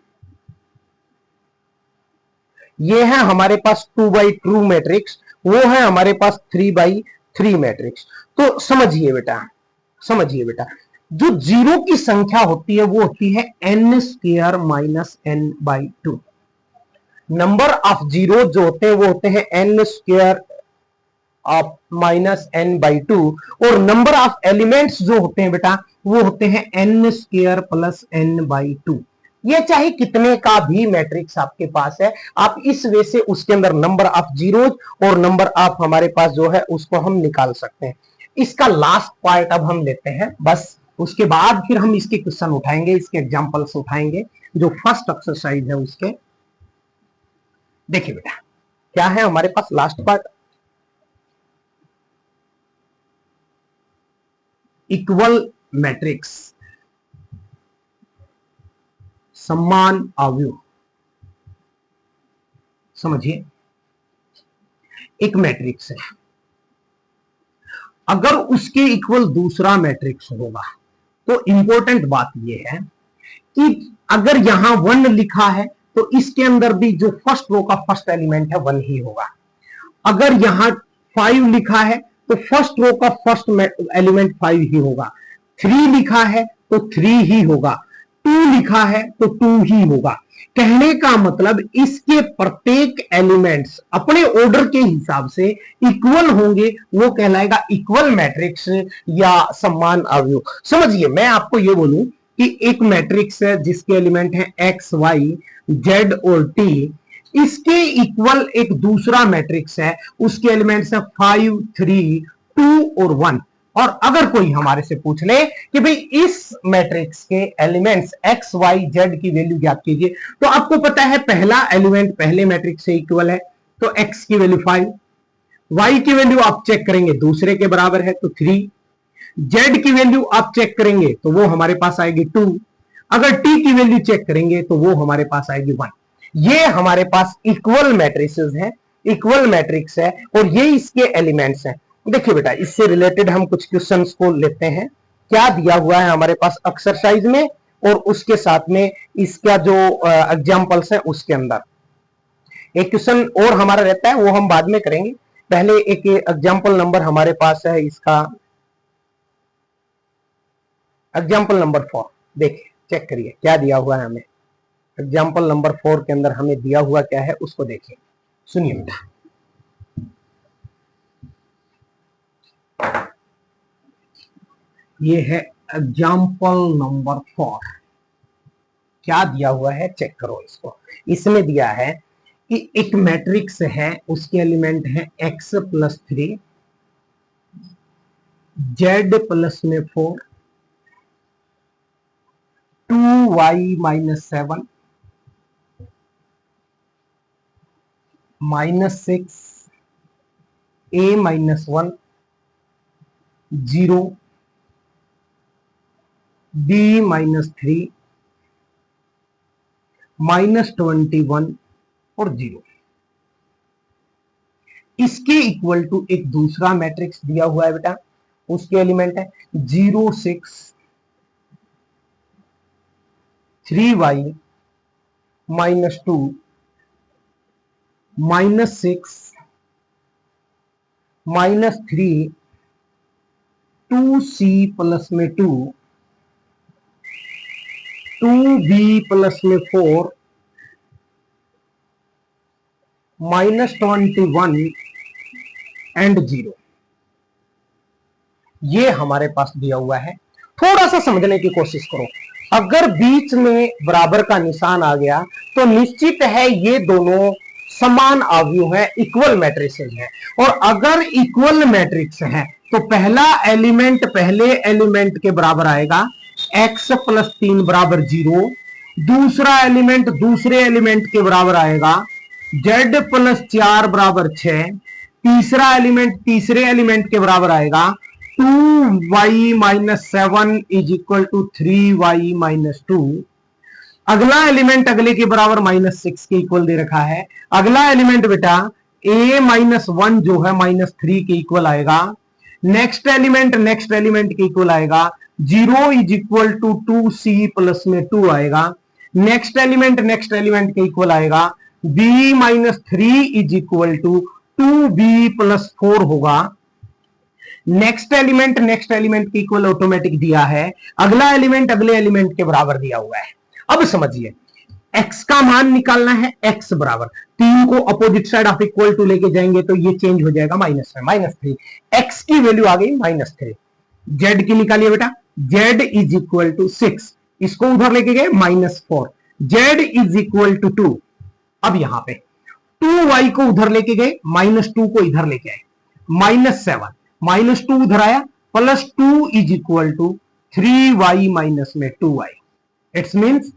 ये है हमारे पास 2/2 मैट्रिक्स, वो है हमारे पास 3/3 मैट्रिक्स। तो समझिए बेटा, जो जीरो की संख्या होती है वो होती है n² minus n/2। Number of zero जो होते हैं वो होते हैं n² ऑफ माइनस n/2, और नंबर ऑफ एलिमेंट्स जो होते हैं बेटा वो होते हैं n² प्लस n/2। ये चाहे कितने का भी मैट्रिक्स आपके पास है, आप इस वे से उसके अंदर नंबर ऑफ जीरोज और नंबर ऑफ हमारे पास जो है उसको हम निकाल सकते हैं। इसका लास्ट पार्ट अब हम लेते हैं, बस उसके बाद फिर हम इसके क्वेश्चन उठाएंगे, इसके एग्जांपल्स उठाएंगे, जो फर्स्ट एक्सरसाइज है उसके। देखिए बेटा, क्या है हमारे पास लास्ट पार्ट, इक्वल मैट्रिक्स, समान अवयव। समझिए, एक मैट्रिक्स है, अगर उसके इक्वल दूसरा मैट्रिक्स होगा, तो इंपॉर्टेंट बात यह है कि अगर यहां 1 लिखा है तो इसके अंदर भी जो फर्स्ट रो का फर्स्ट एलिमेंट है 1 ही होगा। अगर यहां 5 लिखा है तो फर्स्ट रो का फर्स्ट एलिमेंट 5 ही होगा। 3 लिखा है तो 3 ही होगा। 2 लिखा है तो 2 ही होगा। कहने का मतलब इसके प्रत्येक एलिमेंट्स अपने ऑर्डर के हिसाब से इक्वल होंगे, वो कहलाएगा इक्वल मैट्रिक्स या समान अवयव। समझिए, मैं आपको ये बोलूं कि एक मैट्रिक्स है जिसके एलिमेंट हैं x, y, z और t, इसके इक्वल एक दूसरा मैट्रिक्स है, उसके एलिमेंट्स हैं 5, 3, 2 और 1। और अगर कोई हमारे से पूछ ले कि भाई इस मैट्रिक्स के एलिमेंट्स x, y, z की वैल्यू ज्ञात कीजिए, तो आपको पता है पहला एलिमेंट पहले मैट्रिक्स से इक्वल है, तो x की वैल्यू 5, y की वैल्यू आप चेक करेंगे दूसरे के बराबर है तो 3, z की वैल्यू आप चेक करेंगे तो वो हमारे पास आएगी 2, अगर t की वैल्यू चेक करेंगे तो वो हमारे पास आएगी 1। ये हमारे पास इक्वल मैट्रिसेस है, इक्वल मैट्रिक्स है, और ये इसके एलिमेंट्स हैं। देखिए बेटा, इससे रिलेटेड हम कुछ क्वेश्चंस को लेते हैं। क्या दिया हुआ है हमारे पास एक्सरसाइज में, और उसके साथ में इसका जो एग्जांपल्स है उसके अंदर एक क्वेश्चन और हमारा रहता है, वो हम बाद में करेंगे। पहले एक एग्जांपल नंबर हमारे पास है, इसका एग्जांपल नंबर 4। देखिए, चेक करिए क्या दिया हुआ है हमें। एग्जाम्पल नंबर 4 के अंदर हमें दिया हुआ क्या है उसको देखिए, सुनिए बेटा। ये है एग्जाम्पल नंबर 4। क्या दिया हुआ है चेक करो इसको। इसमें दिया है कि एक मैट्रिक्स है, उसके एलिमेंट है x प्लस 3, z प्लस में 4, 2y minus 7, -6, a minus 1, 0, b minus 3, -21 और 0। इसके इक्वल टू एक दूसरा मैट्रिक्स दिया हुआ है बेटा, उसके एलिमेंट है 0, 6, 3y माइनस 2, -6, -3, 2c प्लस में 2, 2b प्लस में 4, -21 एंड 0। ये हमारे पास दिया हुआ है। थोड़ा सा समझने की कोशिश करो। अगर बीच में बराबर का निशान आ गया तो निश्चित है ये दोनों समान अवयव है, इक्वल मैट्रिसेस है। और अगर इक्वल मैट्रिक्स है तो पहला एलिमेंट पहले एलिमेंट के बराबर आएगा, x प्लस 3 बराबर 0। दूसरा एलिमेंट दूसरे एलिमेंट के बराबर आएगा, z प्लस 4 बराबर 6। तीसरा एलिमेंट तीसरे एलिमेंट के बराबर आएगा, 2y minus 7 is equal to 3y minus 2। अगला एलिमेंट अगले के बराबर -6 के इक्वल दे रखा है। अगला एलिमेंट बेटा a माइनस 1 जो है -3 के इक्वल आएगा। नेक्स्ट एलिमेंट के इक्वल आएगा, 0 is equal to 2c plus में 2 आएगा। नेक्स्ट एलिमेंट के इक्वल आएगा, b minus 3 is equal to 2b plus 4 होगा। नेक्स्ट एलिमेंट के इक्वल ऑटोमेटिक दिया है। अगला एलिमेंट अगले एलिमेंट के बराबर दिया हुआ है। अब समझिए, x का मान निकालना है, x बराबर 3 को opposite side of equal to लेके जाएंगे तो ये चेंज हो जाएगा माइनस में, -3। x की वैल्यू आ गई -3। z की निकालिए बेटा, z इज इक्वल टू 6, इसको उधर लेके गए -4, z इज इक्वल टू 2। अब यहां पे 2y को उधर लेके गए, -2 को इधर लेके आए, -7, -2 उधर आया, +2 is equal to 3y minus में 2y। It's means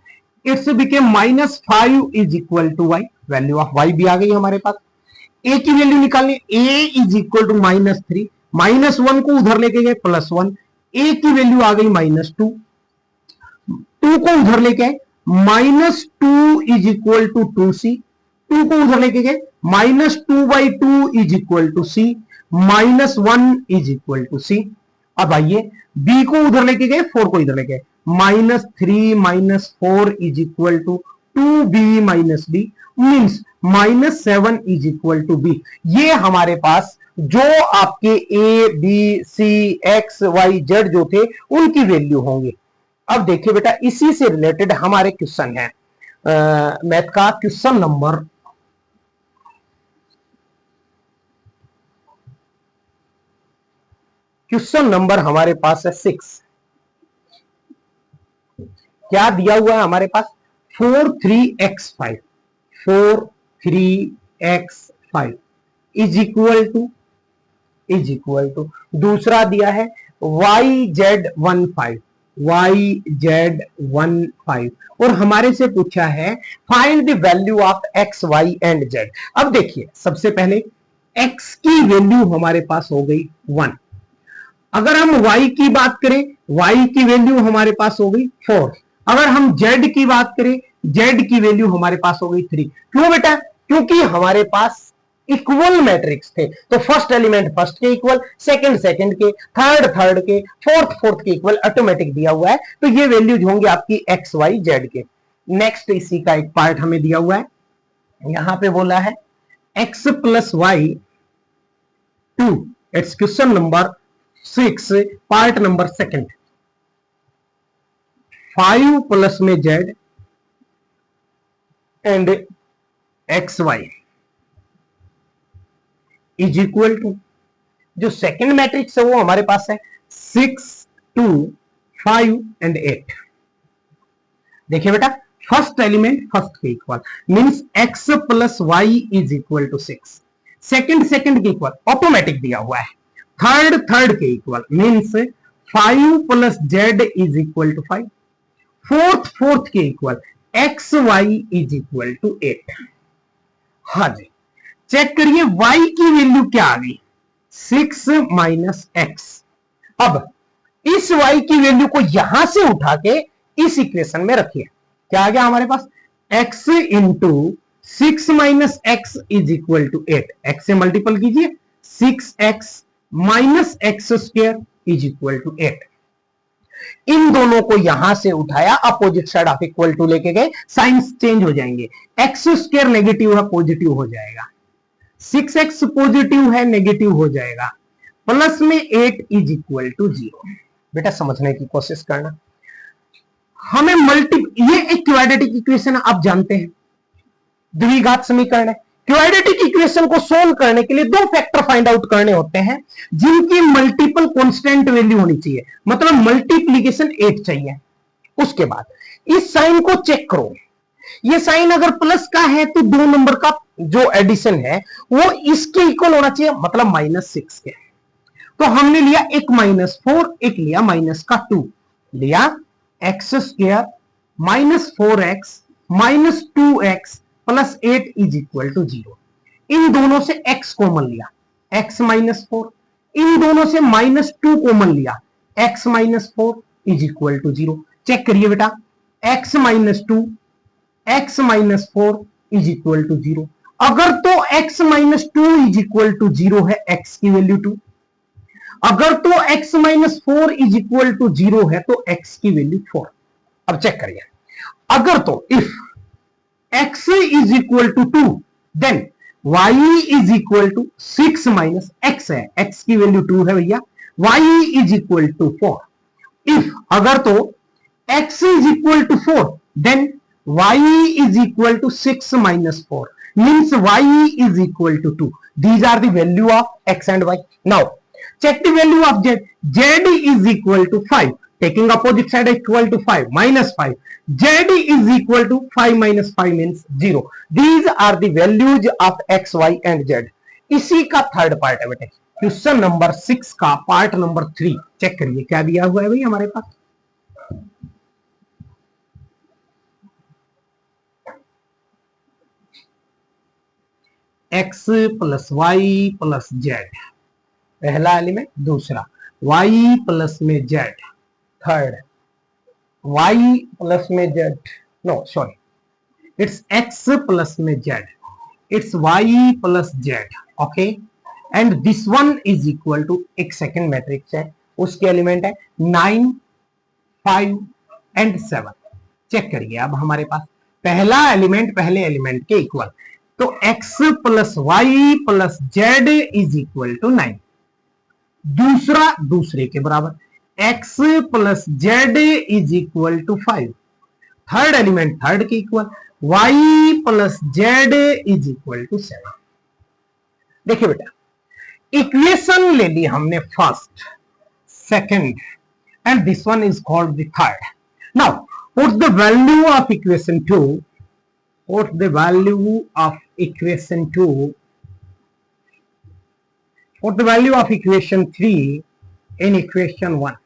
it's became -5 is equal to y। Value of y भी आ गई हमारे पास। a की वैल्यू निकालनी, a इज इक्वल टू -3, -1 को उधर लेके गए, +1, a की वैल्यू आ गई -2, 2 को उधर लेके आए, -2 इज इक्वल टू 2c, 2 को उधर लेके गए, -2/2 is equal to c, -1 is equal to c। अब आइए b को उधर लेके गए, 4 को इधर लेके गए, -3 - 4 is equal to 2b minus b, means -7 is equal to b। ये हमारे पास जो आपके a b c x y z जो थे उनकी वैल्यू होंगे। अब देखिए बेटा, इसी से रिलेटेड हमारे क्वेश्चन है, मैथ का क्वेश्चन नंबर हमारे पास है 6। क्या दिया हुआ है हमारे पास, 4 3x5 इज इक्वल टू दूसरा दिया है YZ15 और हमारे से पूछा है find the value of x y and z। अब देखिए, सबसे पहले x की वैल्यू हमारे पास हो गई 1। अगर हम y की बात करें, y की वैल्यू हमारे पास हो गई 4। अगर हम z की बात करें, z की वैल्यू हमारे पास हो गई 3। क्यों बेटा, क्योंकि हमारे पास इक्वल मैट्रिक्स थे, तो फर्स्ट एलिमेंट फर्स्ट के इक्वल, सेकंड के, थर्ड के, फोर्थ के इक्वल ऑटोमेटिक दिया हुआ है। तो ये वैल्यूज होंगी आपकी x y z के। नेक्स्ट इसी का एक पार्ट हमें दिया हुआ है, यहां पे बोला है x plus y 2। It's question number 6 part number 2। 5 plus में z and x y is equal to, जो सेकंड मैट्रिक्स है वो हमारे पास है 6, 2, 5 एंड 8। देखिए बेटा, फर्स्ट एलिमेंट फर्स्ट के equal means x plus y is equal to 6, second second के इक्वल ऑटोमेटिक दिया हुआ है, थर्ड थर्ड के equal means 5 plus z is equal to 5, fourth fourth के equal x y is equal to 8। हाँ जी, चेक करिए y की वैल्यू क्या आ गई, 6 माइनस एक्स। अब इस y की वैल्यू को यहां से उठा के इस इक्वेशन में रखिए, क्या आ गया हमारे पास, x into 6 minus x is equal to 8, x से मल्टीपल कीजिए, 6x minus x square is equal to 8। इन दोनों को यहां से उठाया, opposite side of equal to लेके गए, साइंस चेंज हो जाएंगे, एक्स स्क्वायर नेगेटिव है पॉजिटिव हो जाएगा, 6x पॉजिटिव है नेगेटिव हो जाएगा, प्लस में 8 इज इक्वल टू 0। बेटा समझने की कोशिश करना, हमें ये एक क्वाड्रेटिक इक्वेशन आप जानते हैं, द्विघात समीकरण है। क्वाड्रेटिक इक्वेशन को सोल्व करने के लिए दो फैक्टर फाइंड आउट करने होते हैं जिनकी मल्टीपल कांस्टेंट वैल्यू होनी चाहिए, मतलब मल्टीप्लीकेशन 8 चाहिए। उसके बाद इस साइन को चेक करो, ये साइन अगर प्लस का है तो दो नंबर का जो एडिशन है वो इसके इक्वल होना चाहिए, मतलब -6 के। तो हमने लिया एक -4, एक लिया माइनस का 2, लिया x square minus 4x minus 2x plus 8 is equal to 0। इन दोनों से x कॉमन लिया, x माइनस 4, इन दोनों से -2 कॉमन लिया, x minus 4 is equal to 0। Check करिए बेटा, x minus 2 x minus 4 is equal to 0। अगर तो x minus 2 is equal to 0 है, x की वैल्यू 2, अगर तो x minus 4 is equal to 0 है तो x की वैल्यू 4। अब चेक करिए, अगर तो if x is equal to 2 then y is equal to 6 minus x है, x की वैल्यू 2 है भैया, y is equal to 4। If अगर तो x is equal to 4 then y is equal to 6 minus 4 means y is equal to 2. These are the value of x and y. Now check the value of z. Z is equal to 5. Taking opposite side equal to 5 minus 5. Z is equal to 5 minus 5 means 0. These are the values of x, y and z. इसी का थर्ड पार्ट है बेटे, क्वेश्चन नंबर 6 का पार्ट नंबर 3। चेक करिए क्या दिया हुआ है भाई हमारे पास, x plus y plus z, पहला एलिमेंट, दूसरा y प्लस में z, थर्ड y प्लस में z, no sorry, it's x plus में z, it's y plus z, okay, and this one is equal to एक सेकंड मैट्रिक्स है, उसके एलिमेंट है 9, 5 एंड 7। चेक करिए, अब हमारे पास पहला एलिमेंट पहले एलिमेंट के इक्वल, तो x plus y plus z is equal to 9, दूसरा दूसरे के बराबर, x plus z is equal to 5, third element third के equal, y plus z is equal to 7। देखिए बेटा, इक्वेशन ले ली हमने first, second and this one is called the third. Now put the value of equation 2, put the value of equation 2, put the value of equation 3 in equation 1,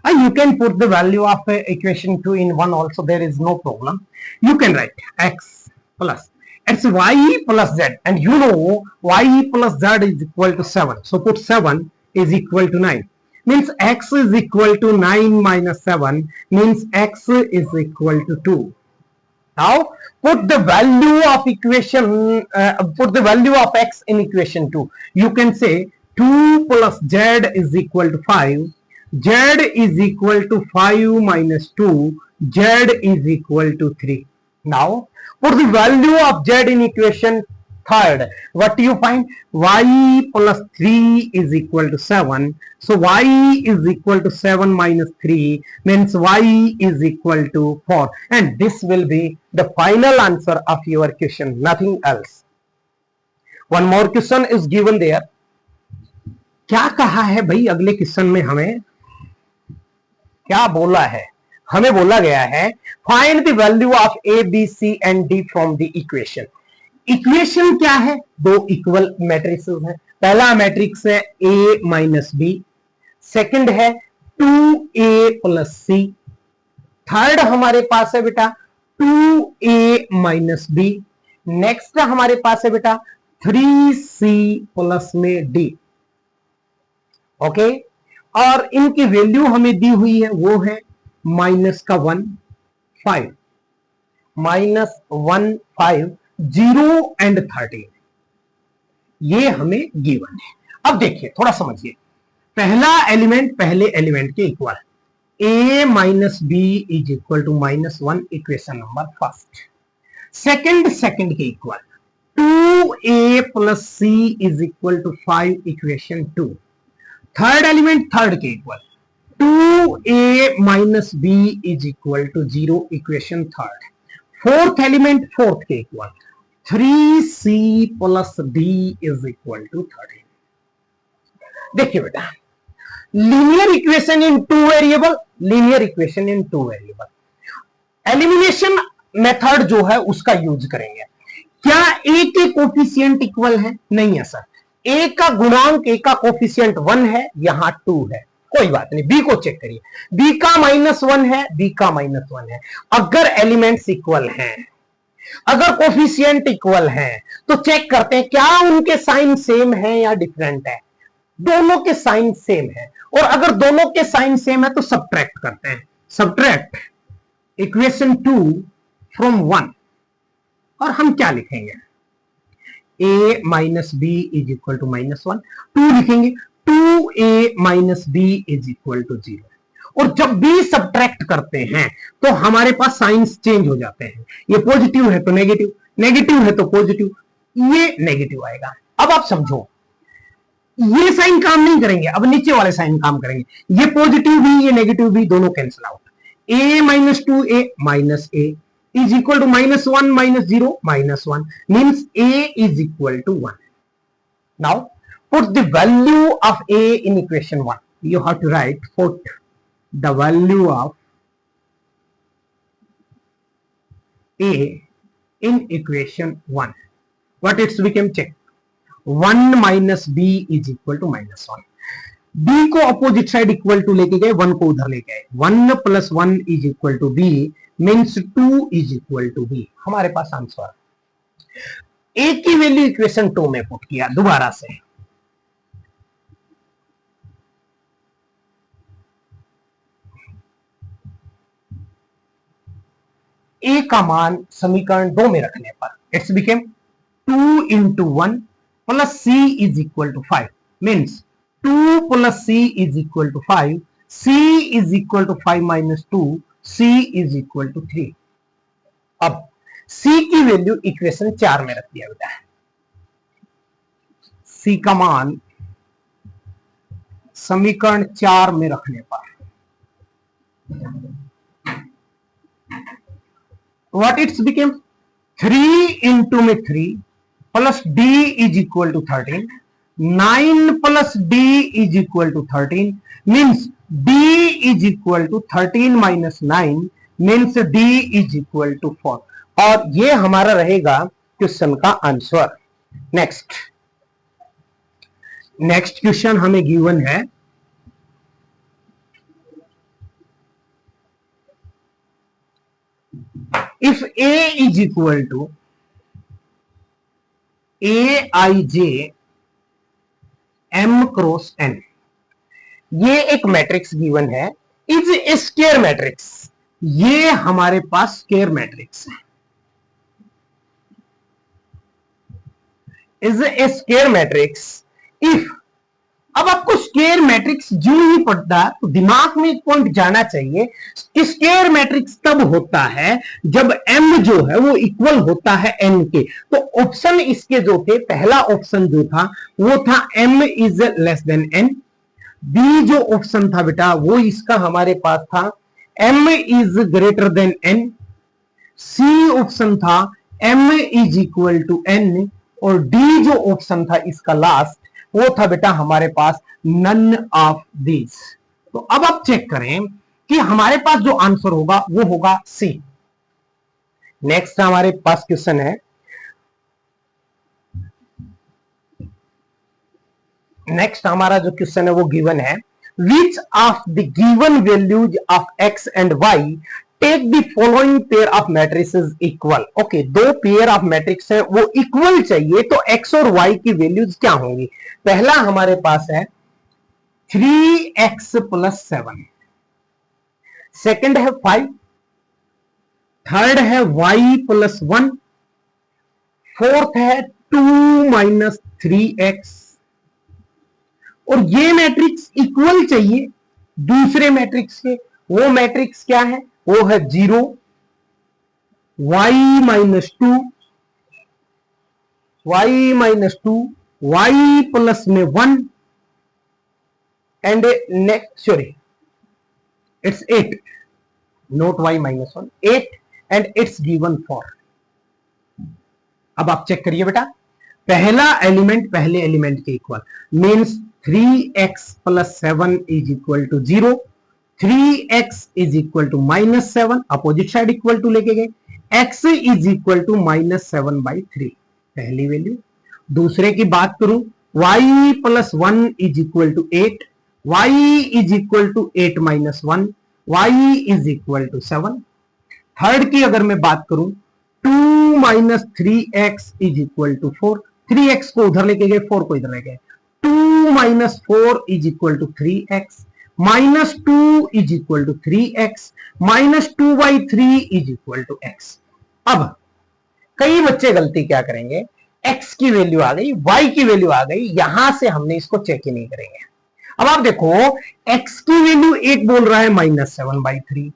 and you can put the value of equation 2 in 1 also, there is no problem. You can write x plus, it's y plus z, and you know y plus z is equal to 7, so put 7 is equal to 9, means x is equal to 9 minus 7 means x is equal to 2. Now put the value of equation, put the value of x in equation 2. You can say 2 plus z is equal to 5, z is equal to 5 minus 2, z is equal to 3. Now put the value of z in equation third. What you find? Y plus 3 is equal to 7. So y is equal to 7 minus 3 means y is equal to 4. And this will be the final answer of your question, nothing else. One more question is given there. क्या कहा है भाई अगले क्वेश्चन में? हमें क्या बोला है? हमें बोला गया है find the value of a b c and d from the equation. Equation क्या है? दो इक्वल मैट्रिक्स है. पहला मैट्रिक्स है ए माइनस बी, सेकंड है 2a प्लस सी, थर्ड हमारे पास है बेटा 2a माइनस बी, नेक्स्ट हमारे पास है बेटा 3c प्लस में d. ओके, और इनकी वैल्यू हमें दी हुई है वो है -1 5 -1 5 0 एंड 13. ये हमें गिवन है. अब देखिए थोड़ा समझिए. पहला एलिमेंट पहले एलिमेंट के equal, a minus b is equal to -1 equation number first. Second के equal 2a plus c is equal to 5 equation 2. Third element third के equal 2a minus b is equal to 0 equation third. Fourth element fourth के equal 3c plus d is equal to 13. देखिए बेटा, linear equation in two variable, linear equation in two variable, elimination method जो है उसका यूज करेंगे. क्या a के कोफिशिएंट इक्वल है? नहीं है सर. a का गुणांक, a का कोफिशिएंट 1 है, यहां 2 है, कोई बात नहीं. b को चेक करिए, b का -1 है, b का -1 है. अगर एलिमेंट्स इक्वल हैं, अगर कोफिशिएंट इक्वल हैं, तो चेक करते हैं क्या उनके साइन सेम है या डिफरेंट है. दोनों के साइन सेम है, और अगर दोनों के साइन सेम है तो सब्ट्रैक्ट करते हैं. सब्ट्रैक्ट इक्वेशन 2 फ्रॉम 1, और हम क्या लिखेंगे? a minus b is equal to -1, 2 लिखेंगे 2a minus b is equal to 0. और जब b सब्ट्रैक्ट करते हैं तो हमारे पास साइंस चेंज हो जाते हैं. ये पॉजिटिव है तो नेगेटिव, नेगेटिव है तो पॉजिटिव, ये नेगेटिव आएगा. अब आप समझो, ये साइन काम नहीं करेंगे, अब नीचे वाले साइन काम करेंगे. ये पॉजिटिव भी ये नेगेटिव भी दोनों cancel out. a minus 2a minus a is equal to -1 minus 0 -1 means a is equal to 1. Now put the value of a in equation 1. You have to write put the value of a in equation 1. What it's became? Check. 1 minus b is equal to -1. b को अपोजिट साइड इक्वल टू लेके गए, 1 को उधर लेके आए. 1 plus 1 is equal to b means 2 is equal to b. हमारे पास आंसर. a की वैल्यू इक्वेशन 2 में पुट किया दोबारा से. a का मान समीकरण 2 में रखने पर it's became 2 into 1 plus c is equal to 5 means 2 plus c is equal to 5. c is equal to 5 minus 2. c is equal to 3. अब c की वैल्यू इक्वेशन 4 में रख दिया बेटा. c का मान समीकरण 4 में रखने पर what it's became? 3 into में 3 plus d is equal to 13. 9 plus d is equal to 13 means d is equal to 13 minus 9 means d is equal to 4. और ये हमारा रहेगा क्वेश्चन का आंसर. नेक्स्ट क्वेश्चन हमें गिवन है if a is equal to aij m cross n. ये एक मैट्रिक्स गिवन है, इज ए स्क्वायर मैट्रिक्स. ये हमारे पास स्क्वायर मैट्रिक्स है. Is a square matrix if अब आपको स्क्वायर मैट्रिक्स जो ही पढ़ता है तो दिमाग में एक पॉइंट जाना चाहिए कि स्क्वायर मैट्रिक्स तब होता है जब m जो है वो इक्वल होता है n के। तो ऑप्शन इसके जो थे, पहला ऑप्शन जो था वो था m is less than n। B जो ऑप्शन था बेटा वो इसका हमारे पास था m is greater than n। C option था m is equal to n। और डी जो ऑप्शन था इसका लास्ट वो था बेटा हमारे पास नन ऑफ दिस। तो अब आप चेक करें कि हमारे पास जो आंसर होगा वो होगा सी। नेक्स्ट हमारे पास क्वेश्चन है, नेक्स्ट हमारा जो क्वेश्चन है वो गिवन है, which of the given values of x and y take the following pair of matrices equal. Okay, दो पेयर ऑफ मैट्रिक्स है वो इक्वल चाहिए, तो एक्स और वाई की वैल्यूज क्या होंगी? पहला हमारे पास है 3x प्लस 7, सेकेंड है 5, थर्ड है y प्लस 1, फोर्थ है 2 माइनस 3x। और ये मैट्रिक्स इक्वल चाहिए दूसरे मैट्रिक्स के। वो मैट्रिक्स क्या है? वो है 0, y minus 2, y minus 2, y plus में 1 and next sorry it's 8, note y minus 1, 8 and it's given for. अब आप चेक करिए बेटा, पहला एलिमेंट पहले एलिमेंट के equal means 3x plus 7 is equal to 0, 3x is equal to minus 7, opposite side equal to लेके गए, x is equal to minus 7/3 पहली वैल्यू। दूसरे की बात करूं, y plus 1 is equal to 8, y is equal to 8 minus 1, y is equal to 7। Third की अगर मैं बात करूं, 2 minus 3x is equal to 4, 3x को उधर लेके गए, 4 को इधर ले गए, 2 minus 4 is equal to 3x, minus 2 is equal to 3x, minus 2/3 is equal to x। अब कई बच्चे गलती क्या करेंगे, x की वैल्यू आ गई, y की वैल्यू आ गई, यहां से हमने इसको चेक ही नहीं करेंगे। अब आप देखो, x की वैल्यू एक बोल रहा है माइनस 7/3,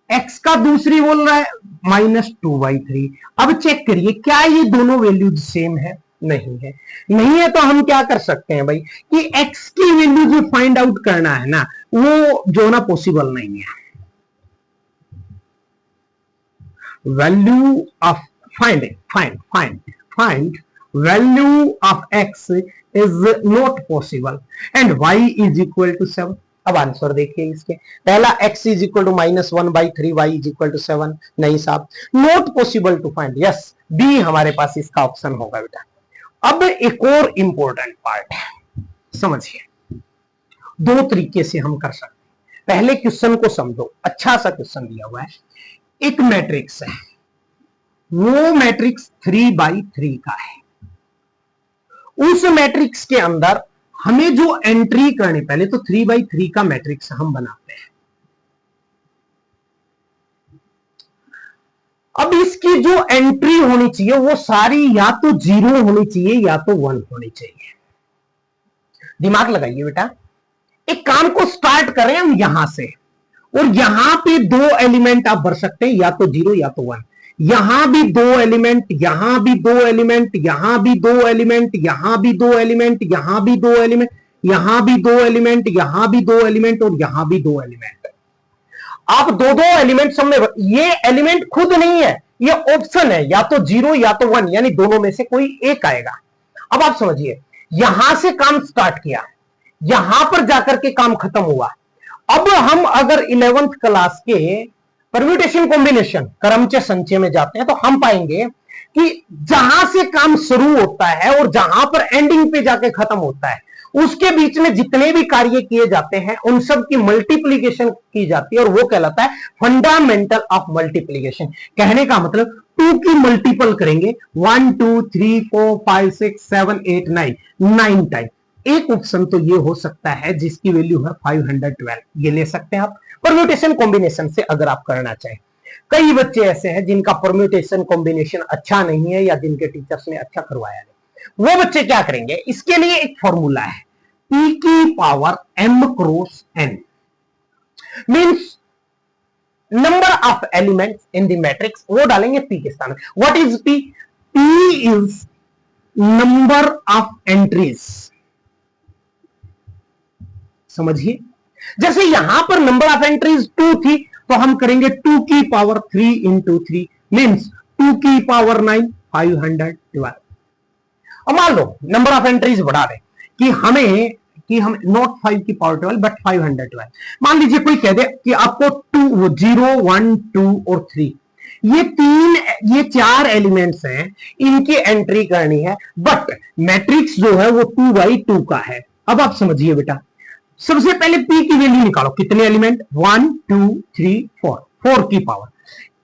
x का दूसरी बोल रहा है माइनस 2/3। अब चेक करिए क्या ये दोनों वैल्यूज सेम है? नहीं है। नहीं है तो हम क्या कर सकते हैं भाई कि x की वैल्यू जो फाइंड आउट करना है ना, वो जो ना पॉसिबल नहीं है। Value of find value of x is not possible and y is equal to 7। अब आंसर देखिए इसके, पहला x is equal to minus 1/3, y is equal to 7, नहीं साहब, not possible to find. Yes, b हमारे पास इसका ऑप्शन होगा बेटा। अब एक और इंपॉर्टेंट पार्ट है, समझिए, दो तरीके से हम कर सकते हैं। पहले क्वेश्चन को समझो, अच्छा सा क्वेश्चन दिया हुआ है, एक मैट्रिक्स है, वो मैट्रिक्स 3/3 का है। उस मैट्रिक्स के अंदर हमें जो एंट्री करनी, पहले तो 3/3 का मैट्रिक्स हम बनाते हैं। अब इसकी जो एंट्री होनी चाहिए वो सारी या तो 0 होनी चाहिए या तो 1 होनी चाहिए। दिमाग लगाइए बेटा, एक काम को स्टार्ट करें हम यहां से, और यहां पे दो एलिमेंट आप भर सकते हैं, या तो 0 या तो 1। यहां भी दो एलिमेंट, यहां भी दो एलिमेंट, यहां भी दो एलिमेंट, यहां भी दो एलिमेंट, यहां भी दो एलिमेंट, यहां भी दो एलिमेंट, यहां भी दो एलिमेंट और यहां भी दो एलिमेंट। आप दो दो एलिमेंट सामने, ये एलिमेंट खुद नहीं है, ये ऑप्शन है, या तो 0 या तो 1, यानी दोनों में से कोई एक आएगा। अब आप समझिए, यहां से काम स्टार्ट किया, यहां पर जाकर के काम खत्म हुआ। अब हम अगर 11th क्लास के परम्यूटेशन कॉम्बिनेशन क्रमचय संचय में जाते हैं तो हम पाएंगे कि जहां से काम शुरू होता है और जहां पर एंडिंग पे जाके खत्म होता है, उसके बीच में जितने भी कार्य किए जाते हैं उन सब की मल्टीप्लीकेशन की जाती है, और वो कहलाता है फंडामेंटल ऑफ मल्टीप्लीकेशन। कहने का मतलब 2 की मल्टीपल करेंगे, 1 2 3 4 5 6 7 8 9 टाइम। एक ऑप्शन तो ये हो सकता है जिसकी वैल्यू है 512, ये ले सकते हैं आप परम्यूटेशन कॉम्बिनेशन से अगर आप करना चाहें। कई बच्चे ऐसे हैं जिनका परम्यूटेशन कॉम्बिनेशन अच्छा नहीं है या जिनके टीचर्स ने अच्छा करवाया नहीं, वो बच्चे क्या करेंगे, इसके लिए एक फॉर्मूला है, p की power m cross n means number of elements in the matrix, वो डालेंगे p के स्थान में। What is p? p is number of entries. समझिए, जैसे यहां पर नंबर ऑफ एंट्रीज 2 थी तो हम करेंगे 2 की पावर 3 इंटू 3 मीन्स 2 की पावर 9 512। और मान लो नंबर ऑफ एंट्रीज बढ़ा दें कि हम नॉट 5 की पावर 12 बट 512। मान लीजिए कोई कह दे कि आपको 2 0 1 2 और 3 ये 4 एलिमेंट्स हैं, इनकी एंट्री करनी है, बट मैट्रिक्स जो है वो 2x2 का है। अब आप समझिए बेटा, सबसे पहले p की वैल्यू निकालो, कितने एलिमेंट 1 2 3 4, 4 की पावर,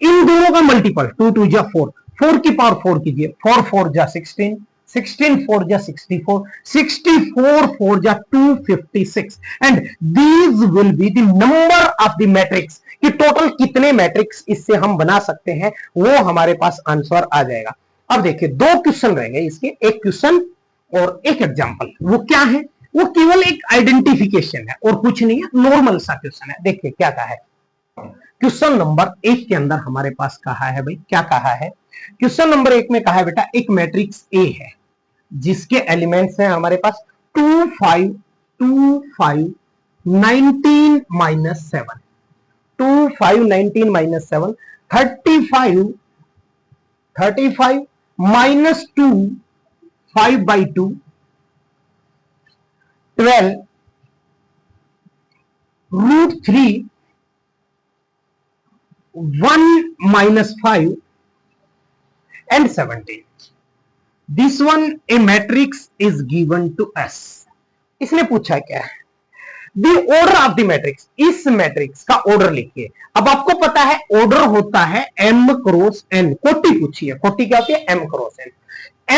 इन दोनों का मल्टीपल 2 2 जा 4, 4 की पावर 4 कीजिए, 4 4 जा 16, 16 4 जा 64, 64 4 जा 256 and these will be the number of the matrix, कि टोटल कितने मैट्रिक्स इससे हम बना सकते हैं, वो हमारे पास आंसर आ जाएगा। अब देखिए 2 क्वेश्चन रहेंगे इसके, एक क्वेश्चन और एक एग्जांपल। वो क्या है? वो केवल एक आइडेंटिफिकेशन है और कुछ नहीं है, नॉर्मल सा क्वेश्चन है। देखिए क्या कहा है क्वेश्चन नंबर 1 के अंदर हमारे पास कहा है भाई, क्या कहा है क्वेश्चन नंबर 1 में? कहा है बेटा एक मैट्रिक्स ए है जिसके एलिमेंट्स हैं हमारे पास 2 5 2 5 19 minus 7, 2 5 19 minus 7, 35 35 minus 2 5/2, 12 √3 1 minus 5 and 17. This one a matrix is given to us. इसने पूछा क्या है? The order of the matrix. इस मैट्रिक्स का ऑर्डर लिखिए। अब आपको पता है ऑर्डर होता है m क्रॉस n। कोटि पूछी है, कोटि क्या होती है? m cross n।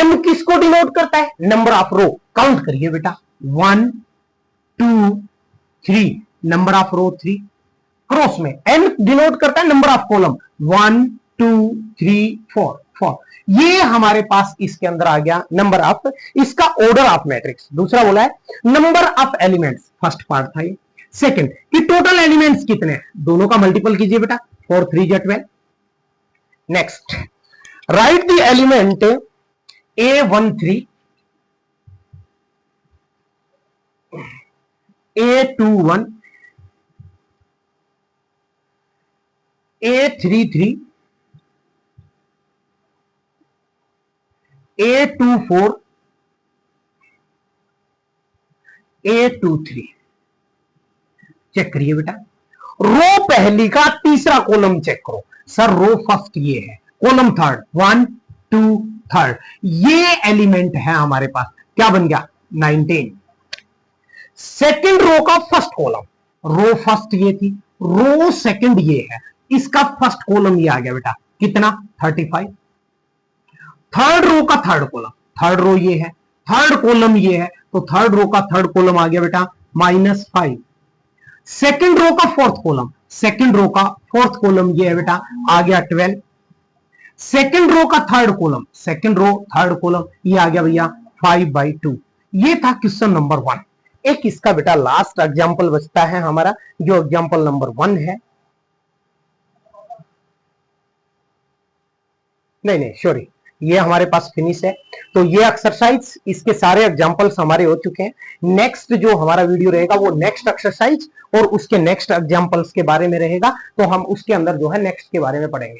m किसको डिनोट करता है? Number of row. काउंट करिए बेटा, 1 2 3, नंबर ऑफ रो 3, क्रॉस में n डिनोट करता है नंबर ऑफ कॉलम, 1 2 3 4 4। ये हमारे पास इसके अंदर आ गया नंबर ऑफ, इसका ऑर्डर ऑफ मैट्रिक्स। दूसरा बोला है number of elements, first part था ये। सेकंड कि टोटल एलिमेंट्स कितने हैं, दोनों का मल्टीपल कीजिए बेटा, 4 3 जा 12। Next write the element A13 A21 A33 A24 A23। Check करिए बेटा, रो पहली का तीसरा कॉलम चेक करो। सर रो फर्स्ट ये है, कॉलम थर्ड 1 2 थर्ड, ये एलिमेंट है हमारे पास, क्या बन गया 19। सेकंड रो का फर्स्ट कॉलम, रो फर्स्ट ये थी, रो सेकंड ये है, इसका फर्स्ट कॉलम ये आ गया बेटा, कितना 35। थर्ड रो का थर्ड कॉलम, थर्ड रो ये है, थर्ड कॉलम ये है, तो थर्ड रो का थर्ड कॉलम आ गया बेटा -5। सेकंड रो का फोर्थ कॉलम, सेकंड रो का फोर्थ कॉलम ये है बेटा, आ गया 12। सेकंड रो का third column, second row third column ये आ गया भैया 5/2। ये था क्वेश्चन नंबर 1। एक इसका बेटा लास्ट एग्जांपल बचता है हमारा, जो एग्जांपल नंबर 1 है। नहीं सॉरी, ये हमारे पास फिनिश है। तो ये एक्सरसाइज, इसके सारे एग्जांपल्स हमारे हो चुके हैं। नेक्स्ट जो हमारा वीडियो रहेगा वो नेक्स्ट एक्सरसाइज और उसके नेक्स्ट एग्जांपल्स के बारे में रहेगा, तो हम उसके अंदर जो है नेक्स्ट के बारे में पढ़ेंगे।